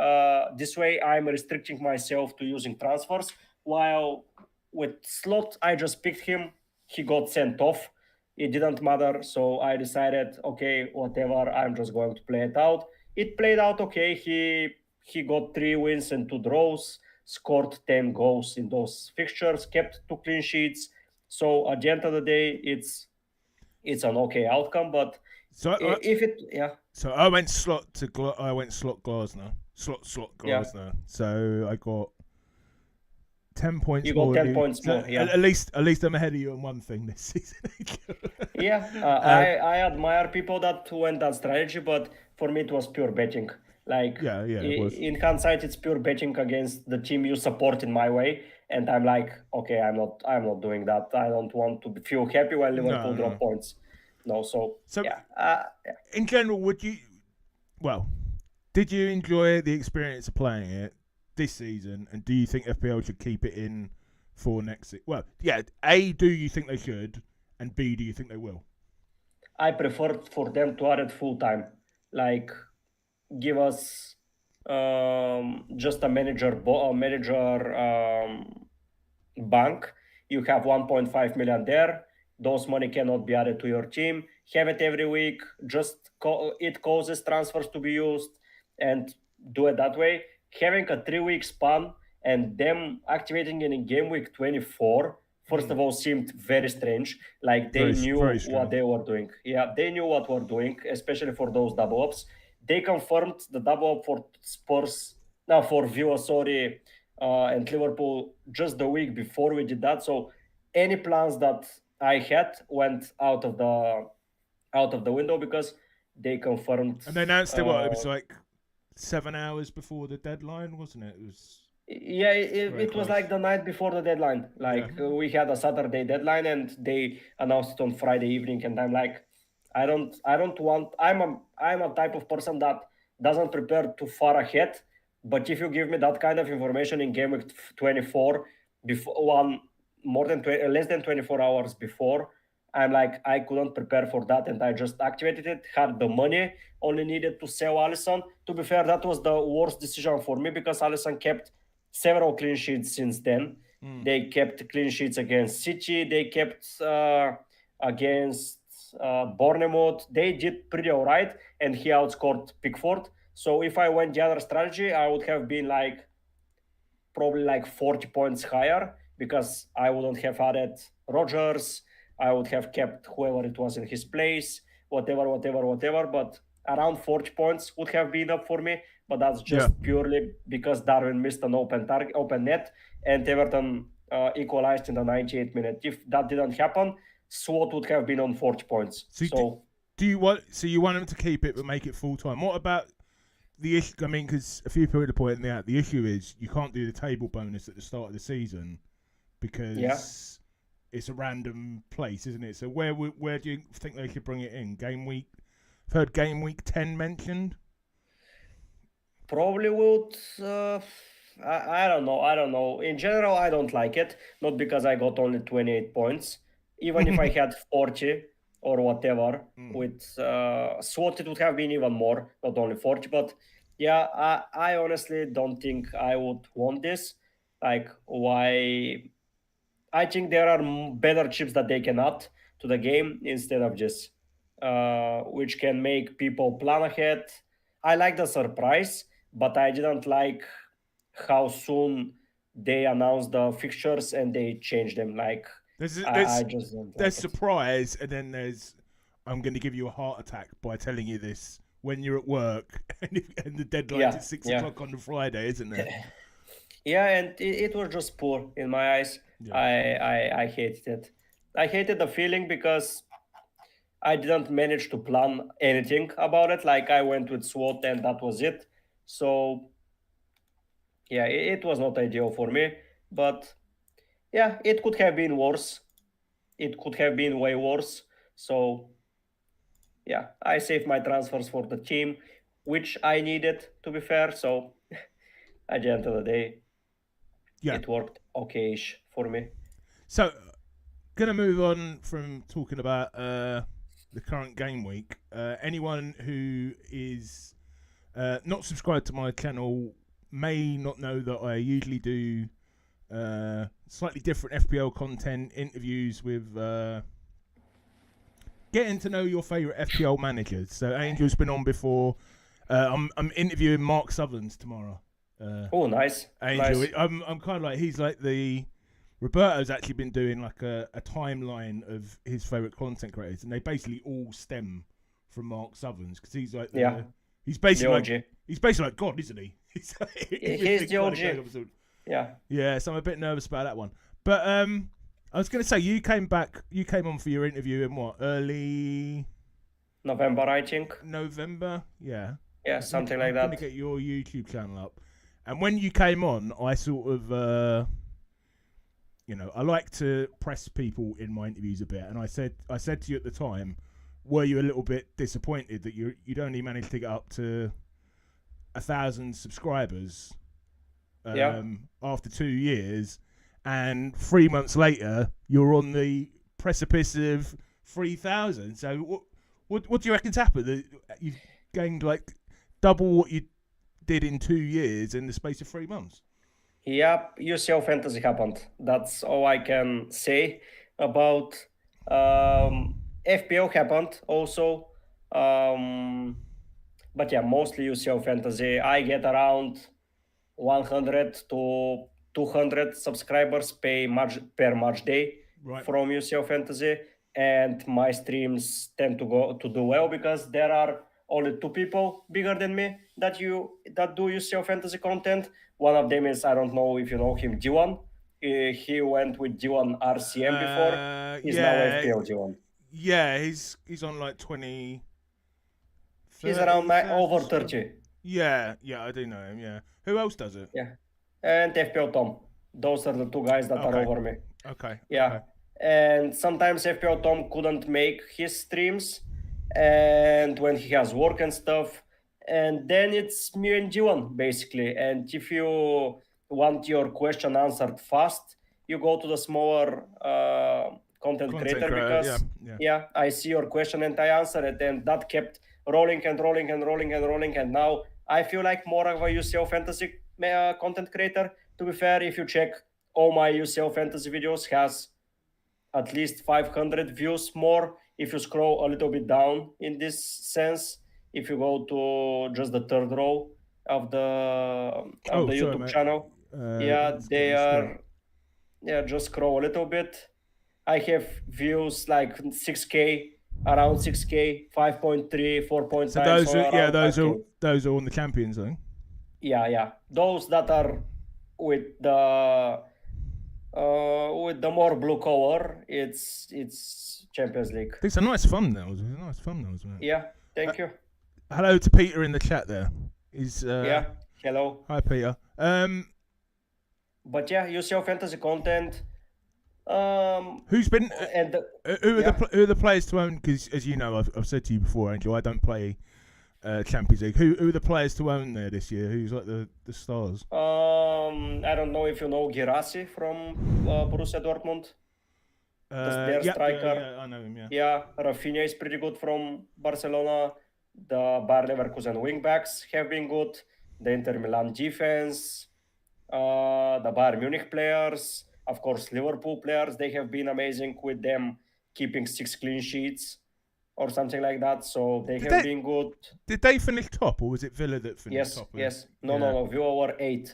this way I'm restricting myself to using transfers, while with Slot, I just picked him. He got sent off. It didn't matter. So I decided, okay, whatever, I'm just going to play it out. It played out okay. He got 3 wins and 2 draws, scored 10 goals in those fixtures, kept 2 clean sheets. So at the end of the day, it's an okay outcome. But so So I went slot Glasner. Slot Glasner. Yeah. So I got 10 points. You got 10 points more. Yeah. At least I'm ahead of you on one thing this season. I admire people that went that strategy, but for me it was pure betting. Like in hindsight, it's pure betting against the team you support in my way, and I'm like, okay, I'm not doing that. I don't want to feel happy when Liverpool drop points. No, so yeah. In general, did you enjoy the experience of playing it this season, and do you think FPL should keep it in for next season? Well, yeah, A, do you think they should, and B, do you think they will? I prefer for them to add it full time. Like, give us just a manager bank. You have 1.5 million there. Those money cannot be added to your team. Have it every week. Just it causes transfers to be used, and do it that way. Having a 3-week span and them activating it in game week 24, first of all, seemed very strange. Like they knew what they were doing. Yeah, they knew what we're doing, especially for those double ups. They confirmed the double up for for Villa, and Liverpool just the week before we did that. So any plans that I had went out of the window, because they confirmed. And they announced it was like 7 hours before the deadline, wasn't it? It was like the night before the deadline. We had a Saturday deadline, and they announced it on Friday evening. And I'm like, I'm a type of person that doesn't prepare too far ahead. But if you give me that kind of information in game week 24, before less than 24 hours before, I'm like, I couldn't prepare for that, and I just activated it, had the money, only needed to sell Alisson. To be fair, that was the worst decision for me because Alisson kept several clean sheets since then. They kept clean sheets against City, they kept against Bournemouth. They did pretty all right, and he outscored Pickford. So if I went the other strategy, I would have been like probably like 40 points higher because I wouldn't have added Rogers. I would have kept whoever it was in his place, whatever. But around 40 points would have been up for me. But that's just purely because Darwin missed an open net, and Everton equalized in the 98th minute. If that didn't happen, SWAT would have been on 40 points. So do you want? So you want him to keep it but make it full time? What about the issue? I mean, because a few people are pointing out the issue is you can't do the table bonus at the start of the season because it's a random place, isn't it? So where do you think they could bring it in? Game week? I've heard game week 10 mentioned. Probably would. I don't know. In general, I don't like it. Not because I got only 28 points. Even if I had 40 or whatever, with SWAT, it would have been even more, not only 40. But yeah, I honestly don't think I would want this. Like, why? I think there are better chips that they can add to the game instead of this, which can make people plan ahead. I like the surprise, but I didn't like how soon they announced the fixtures and they changed them. Like, I just don't like there's it. surprise, and then there's I'm going to give you a heart attack by telling you this when you're at work, and the deadline's at 6 o'clock on the Friday, isn't it? Yeah, and it was just poor in my eyes. Yeah. I hated it. I hated the feeling because I didn't manage to plan anything about it. Like, I went with SWAT and that was it. So yeah, it was not ideal for me. But yeah, it could have been worse. It could have been way worse. So yeah, I saved my transfers for the team, which I needed, to be fair. So at the end of the day, it worked okay-ish for me. So, gonna move on from talking about the current game week. Anyone who is not subscribed to my channel may not know that I usually do slightly different FPL content, interviews with getting to know your favourite FPL managers. So Angel's been on before. I'm interviewing Mark Southerns tomorrow. Oh, nice. Angel. Nice. I'm kind of like, he's like the... Roberto's actually been doing like a timeline of his favourite content creators, and they basically all stem from Mark Southerns because he's like he's basically like God, isn't he? He's the OG. Yeah. So I'm a bit nervous about that one. But I was going to say you came on for your interview in what, early November, I think. November, yeah. Yeah, something like that. I'm going to get your YouTube channel up, and when you came on, I sort of. I like to press people in my interviews a bit, and I said to you at the time, were you a little bit disappointed that you'd only managed to get up to 1,000 subscribers after 2 years, and 3 months later you're on the precipice of 3,000? So what do you reckon's happened? That you've gained like double what you did in 2 years in the space of 3 months? Yep, UCL Fantasy happened. That's all I can say about FPL happened also. But yeah, mostly UCL Fantasy. I get around 100 to 200 subscribers per match day from UCL Fantasy, and my streams tend to do well because there are only 2 people bigger than me that do UCL Fantasy content. One of them is, I don't know if you know him, G1. He went with G1 RCM before. He's now FPL G1. Yeah, he's on like 20. 30, he's around over 30. Yeah, I do know him. Yeah. Who else does it? Yeah, and FPL Tom. Those are the 2 guys that are over me. Okay. Yeah, okay. And sometimes FPL Tom couldn't make his streams, and when he has work and stuff, and then it's me and G1 basically. And if you want your question answered fast, you go to the smaller content creator, because I see your question and I answer it, and that kept rolling and rolling and rolling and rolling. And now I feel like more of a UCL fantasy content creator. To be fair, if you check all my UCL fantasy videos, has at least 500 views more. If you scroll a little bit down in this sense, if you go to just the third row of the YouTube channel, they are. Yeah, just scroll a little bit. I have views like 6K, around 6K, 5.3, 4.9. So those are on the champions thing. Yeah. Those that are with the more blue color, it's Champions League. It's a nice thumbnails. Isn't it? Yeah, thank you. Hello to Peter in the chat there. Hello. Hi Peter. But yeah, UCL fantasy content. Who's been who are the players to own? Because as you know, I've said to you before, Angel, I don't play Champions League. Who are the players to own there this year? Who's like the stars? I don't know if you know Girassi from Borussia Dortmund. Their striker. Yeah, I know him. Yeah, Rafinha is pretty good from Barcelona. The Bayer Leverkusen wingbacks have been good. The Inter Milan defense. The Bayern Munich players, of course, Liverpool players, they have been amazing with them keeping 6 clean sheets or something like that. So they have been good. Did they finish top, or was it Villa that finished top? Yes. No. Villa were 8th.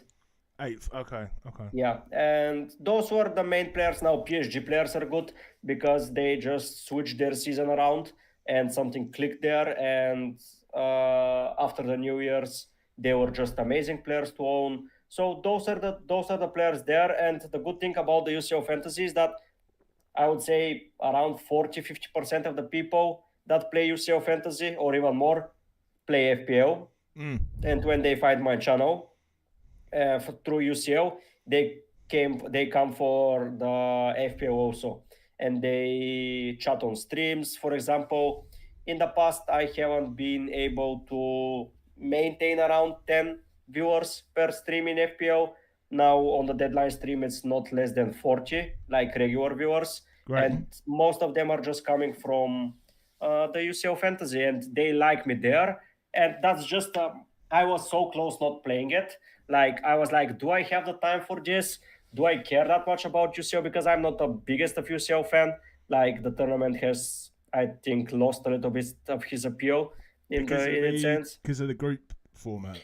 8th. Okay. Yeah, and those were the main players. Now PSG players are good because they just switched their season around and something clicked there. And after the New Year's, they were just amazing players to own. So those are the players there. And the good thing about the UCL fantasy is that I would say around 40-50% of the people that play UCL fantasy, or even more, play FPL. And when they find my channel through UCL, they come for the FPL also, and they chat on streams. For example, in the past, I haven't been able to maintain around 10 viewers per stream in FPL. Now on the deadline stream, it's not less than 40, like regular viewers. Great. And most of them are just coming from the UCL fantasy, and they like me there. And that's just, I was so close not playing it. Like, I was like, do I have the time for this? Do I care that much about UCL? Because I'm not the biggest of UCL fan. Like, the tournament has, I think, lost a little bit of his appeal in its sense. Because of the group format.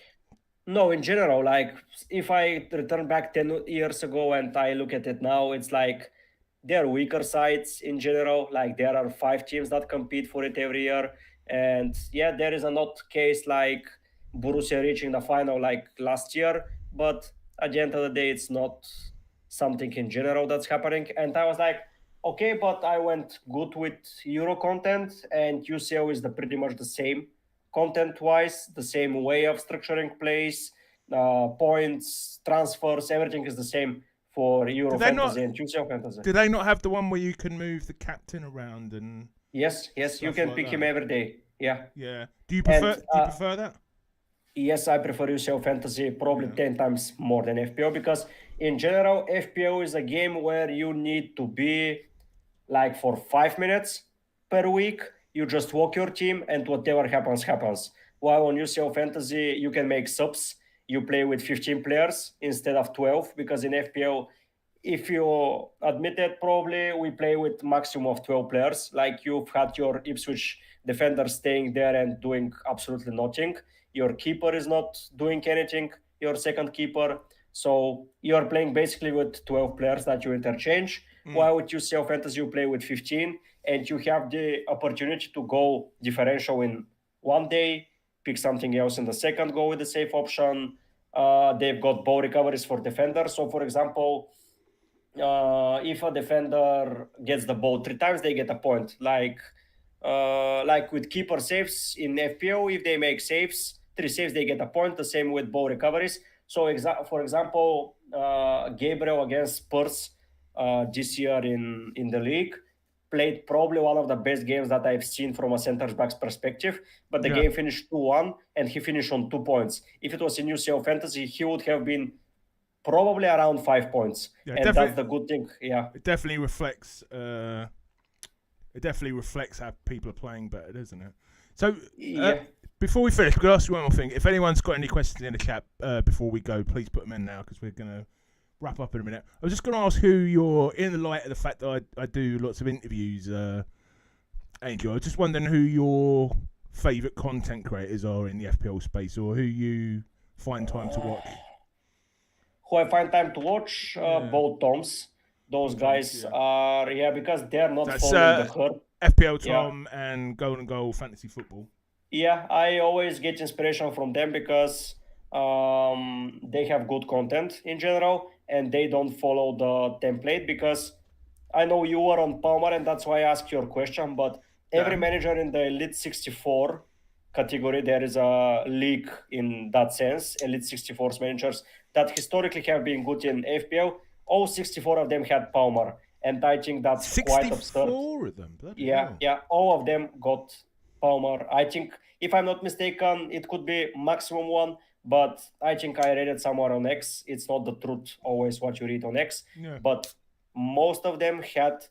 No, in general, like, if I return back 10 years ago and I look at it now, it's like there are weaker sides in general. Like, there are 5 teams that compete for it every year. And yeah, there is a not case like Borussia reaching the final like last year. But at the end of the day, it's not something in general that's happening. And I was like, okay, but I went good with Euro content, and UCL is pretty much the same content-wise, the same way of structuring plays, points, transfers, everything is the same for Euro fantasy and UCL fantasy. Do they not have the one where you can move the captain around and? Yes, you can pick him every day. Yeah. Do you prefer that? Yes, I prefer UCL fantasy probably 10 times more than FPL, because in general, FPL is a game where you need to be like for 5 minutes per week. You just walk your team and whatever happens, happens. While on UCL fantasy, you can make subs. You play with 15 players instead of 12, because in FPL, if you admit it, probably we play with maximum of 12 players. Like, you've had your Ipswich defender staying there and doing absolutely nothing. Your keeper is not doing anything, your second keeper. So you're playing basically with 12 players that you interchange. While with UCL fantasy, you play with 15, and you have the opportunity to go differential in one day, pick something else in the second, go with the safe option. They've got ball recoveries for defenders. So, for example, if a defender gets the ball 3 times, they get a point. Like with keeper saves in FPL, if they make saves, 3 saves, they get a point. The same with ball recoveries. So, for example, Gabriel against Spurs this year in the league, played probably one of the best games that I've seen from a center back's perspective. But the game finished 2-1, and he finished on 2 points. If it was in UCL Fantasy, he would have been probably around 5 points. Yeah, and that's the good thing. Yeah. It definitely reflects. It definitely reflects how people are playing better, doesn't it? So, before we finish, we're going to ask you one more thing. If anyone's got any questions in the chat before we go, please put them in now because we're going to wrap up in a minute. I was just going to ask who you're, in the light of the fact that I do lots of interviews, Angel, I was just wondering who your favourite content creators are in the FPL space, or who you find time to watch. Who I find time to watch? Both Toms. Those guys are, because they're not following the herd. FPL Tom and Golden Goal Fantasy Football. Yeah, I always get inspiration from them because they have good content in general and they don't follow the template. Because I know you are on Palmer and that's why I asked your question, but every manager in the Elite 64 category, there is a league in that sense, Elite 64's managers that historically have been good in FPL. All 64 of them had Palmer, and I think that's quite absurd. 64 of them? Yeah, all of them got Palmer. I think, if I'm not mistaken, it could be maximum one, but I think I read it somewhere on X. It's not the truth always what you read on X, but most of them had,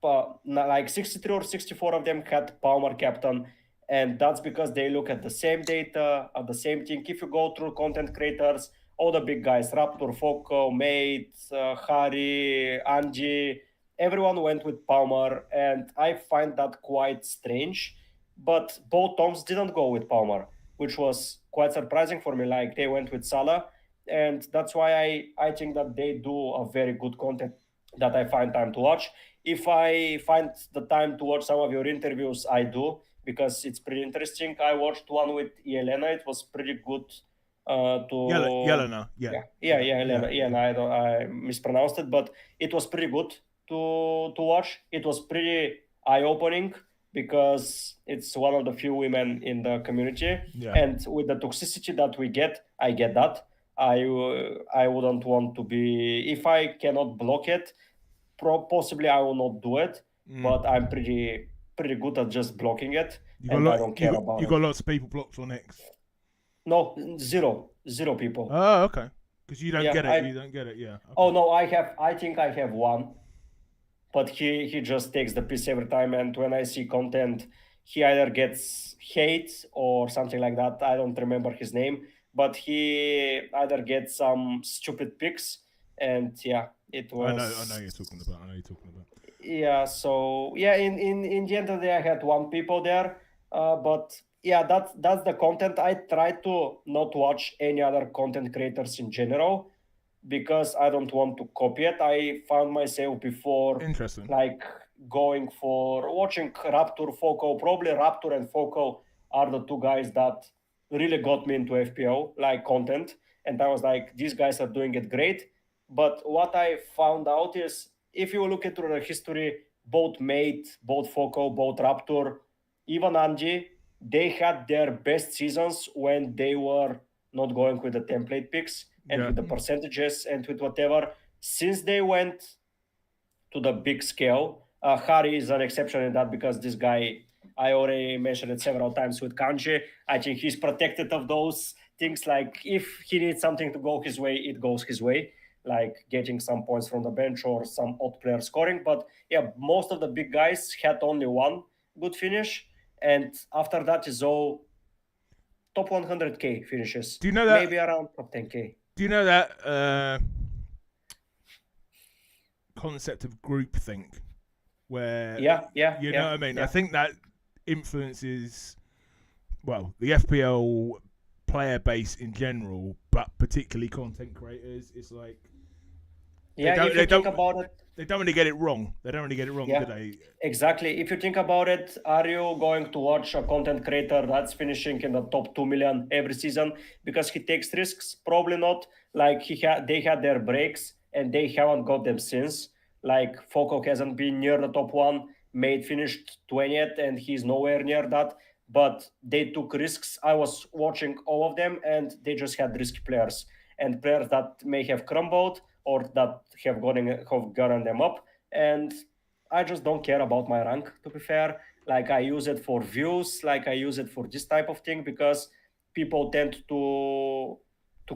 like 63 or 64 of them had Palmer captain, and that's because they look at the same data, at the same thing. If you go through content creators, all the big guys, Raptor, Foco, Mate, Harry, Angie, everyone went with Palmer, and I find that quite strange. But both Toms didn't go with Palmer, which was quite surprising for me. Like, they went with Salah, and that's why I think that they do a very good content that I find time to watch. If I find the time to watch some of your interviews, I do, because it's pretty interesting. I watched one with Yelena. It was pretty good. Yelena. Yelena. I mispronounced it, but it was pretty good to watch. It was pretty eye-opening because it's one of the few women in the community, and with the toxicity that we get, I get that. I wouldn't want to be, if I cannot block it, possibly I will not do it, but I'm pretty good at just blocking it, and I don't care about it. You got lots of people blocked on X? No, zero people. Oh, okay. Because you don't get it. You don't get it. Yeah. Okay. Oh no, I think I have one, but he just takes the piss every time. And when I see content, he either gets hate or something like that. I don't remember his name, but he either gets some stupid pics, and it was. I know you're talking about. Yeah. So in the end of the day, I had one people there, but. Yeah, that's the content. I try to not watch any other content creators in general because I don't want to copy it. I found myself before like going for watching Raptor, Foco. Probably Raptor and Foco are the two guys that really got me into FPL, like content. And I was like, these guys are doing it great. But what I found out is, if you look at the history, both Mate, both Foco, both Raptor, even Angie, they had their best seasons when they were not going with the template picks and with the percentages and with whatever. Since they went to the big scale, Harry is an exception in that, because this guy, I already mentioned it several times with Kanji. I think he's protected of those things. Like, if he needs something to go his way, it goes his way, like getting some points from the bench or some odd player scoring. But most of the big guys had only one good finish. And after that is all top 100K finishes. Do you know that? Maybe around top 10K. Do you know that concept of groupthink? Where you know what I mean? I think that influences, well, the FPL player base in general, but particularly content creators. It's like if you think about it, they don't really get it wrong. They don't really get it wrong, do they? Exactly. If you think about it, are you going to watch a content creator that's finishing in the top 2 million every season because he takes risks? Probably not. Like, they had their breaks and they haven't got them since. Like, Foco hasn't been near the top 1. Mate finished 20th and he's nowhere near that. But they took risks. I was watching all of them and they just had risky players. And players that may have crumbled or that have gotten them up. And I just don't care about my rank, to be fair. Like I use it for views, like I use it for this type of thing, because people tend to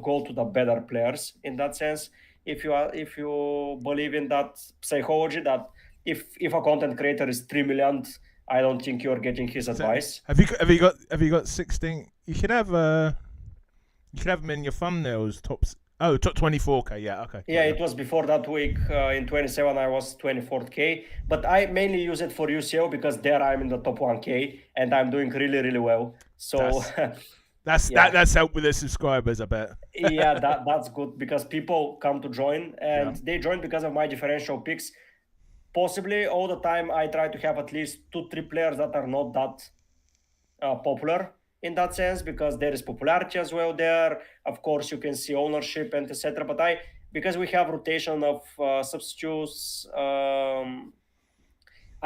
go to the better players in that sense. If you believe in that psychology, that if a content creator is 3 million, I don't think you're getting his advice. Have you got 16? You should have them in your thumbnails. Top 24k. Yeah, okay. Yeah, it was before that week. In 27, I was 24k, but I mainly use it for UCL because there I'm in the top 1k and I'm doing really, really well. So that's helped with the subscribers, I bet. Yeah, that's good because people come to join and they join because of my differential picks. Possibly all the time I try to have at least 2-3 players that are not that popular in that sense, because there is popularity as well there. Of course, you can see ownership and etc. But because we have rotation of substitutes, I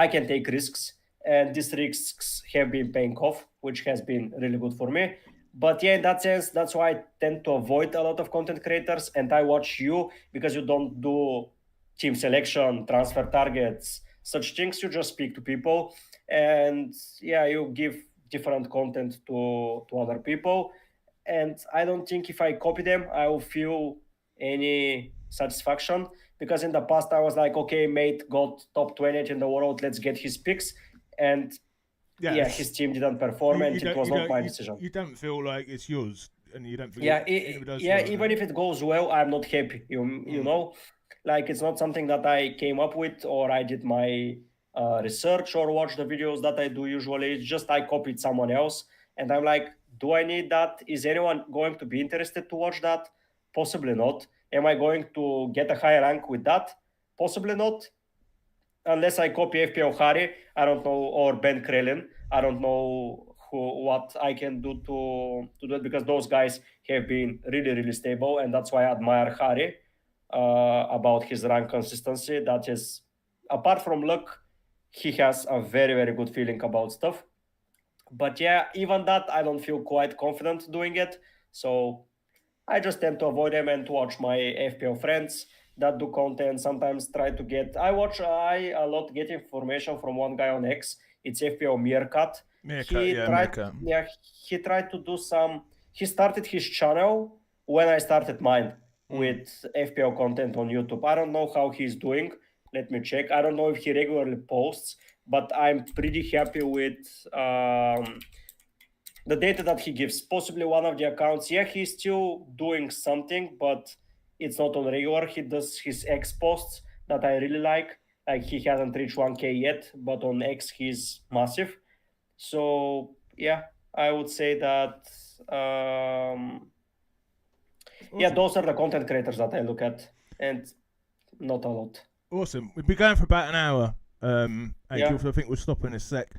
can take risks, and these risks have been paying off, which has been really good for me. But yeah, in that sense, that's why I tend to avoid a lot of content creators, and I watch you because you don't do team selection, transfer targets, such things. You just speak to people, and yeah, you give different content to other people. And I don't think if I copy them, I will feel any satisfaction, because in the past I was like, okay, mate got top 20 in the world, let's get his picks, and his team didn't perform, and it was not my decision. You don't feel like it's yours, and you don't feel even if it goes well, I'm not happy. You know, like it's not something that I came up with or I did my research or watch the videos that I do usually. It's just I copied someone else, and I'm like, do I need that? Is anyone going to be interested to watch that? Possibly not. Am I going to get a high rank with that? Possibly not. Unless I copy FPL Harry, I don't know, or Ben Krellin, I don't know what I can do to do it, because those guys have been really, really stable, and that's why I admire Harry about his rank consistency. That is, apart from luck, he has a very, very good feeling about stuff. But yeah, even that, I don't feel quite confident doing it. So I just tend to avoid them and to watch my FPL friends that do content. Sometimes try to get. I a lot get information from one guy on X. It's FPL Meerkat. He tried to do some. He started his channel when I started mine with FPL content on YouTube. I don't know how he's doing. Let me check. I don't know if he regularly posts, but I'm pretty happy with the data that he gives. Possibly one of the accounts, he's still doing something, but it's not on regular. He does his X posts that I really like. Like he hasn't reached 1K yet, but on X he's massive. So yeah, I would say that those are the content creators that I look at, and not a lot. Awesome. We've been going for about an hour. I think we'll stop in a sec.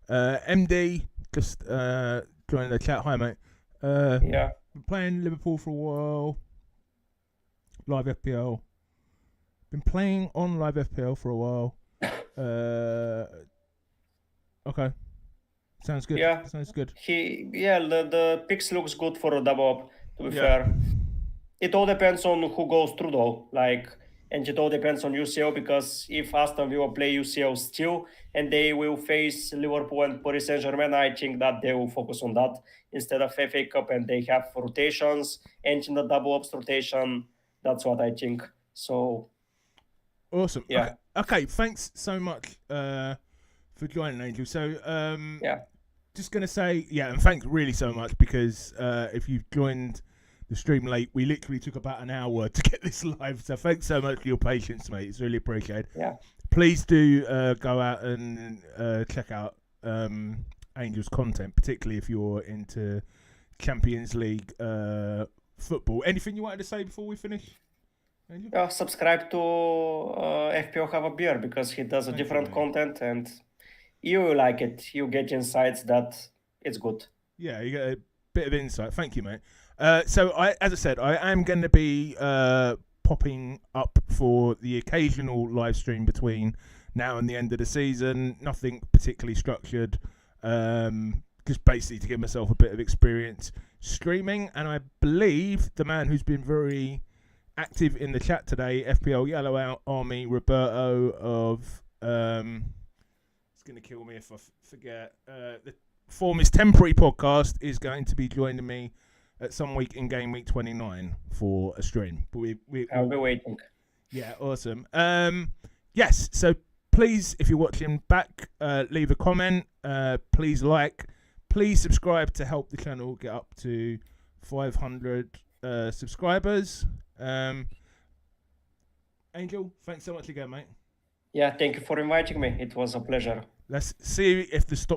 MD just joining the chat. Hi, mate. Been playing Liverpool for a while. Live FPL. Been playing on live FPL for a while. Okay. Sounds good. Yeah. Sounds good. The picks looks good for a double up, to be fair. It all depends on who goes through though. And it all depends on UCL, because if Aston Villa play UCL still and they will face Liverpool and Paris Saint-Germain, I think that they will focus on that instead of FA Cup, and they have rotations, and in the double ups rotation, that's what I think. So awesome. Yeah. Okay. Thanks so much for joining, Angel. So just gonna say and thanks really so much, because if you've joined the stream late, we literally took about an hour to get this live, so thanks so much for your patience, mate. It's really appreciated. Please do go out and check out Angel's content, particularly if you're into Champions League football. Anything you wanted to say before we finish, Angel? Subscribe to FPL Have a Beer, because he does a different content, and you will like it. You get insights that it's good. Yeah, you get a bit of insight. Thank you, mate. So, as I said, I am going to be popping up for the occasional live stream between now and the end of the season. Nothing particularly structured, just basically to give myself a bit of experience streaming. And I believe the man who's been very active in the chat today, FPL Yellow Army Roberto of It's going to kill me if I forget. The Form is Temporary podcast is going to be joining me at some week in game week 29 for a stream. But I'll be waiting. Yeah, awesome. Yes, so please, if you're watching back, leave a comment. Please like. Please subscribe to help the channel get up to 500 subscribers. Angel, thanks so much again, mate. Yeah, thank you for inviting me. It was a pleasure. Let's see if the stop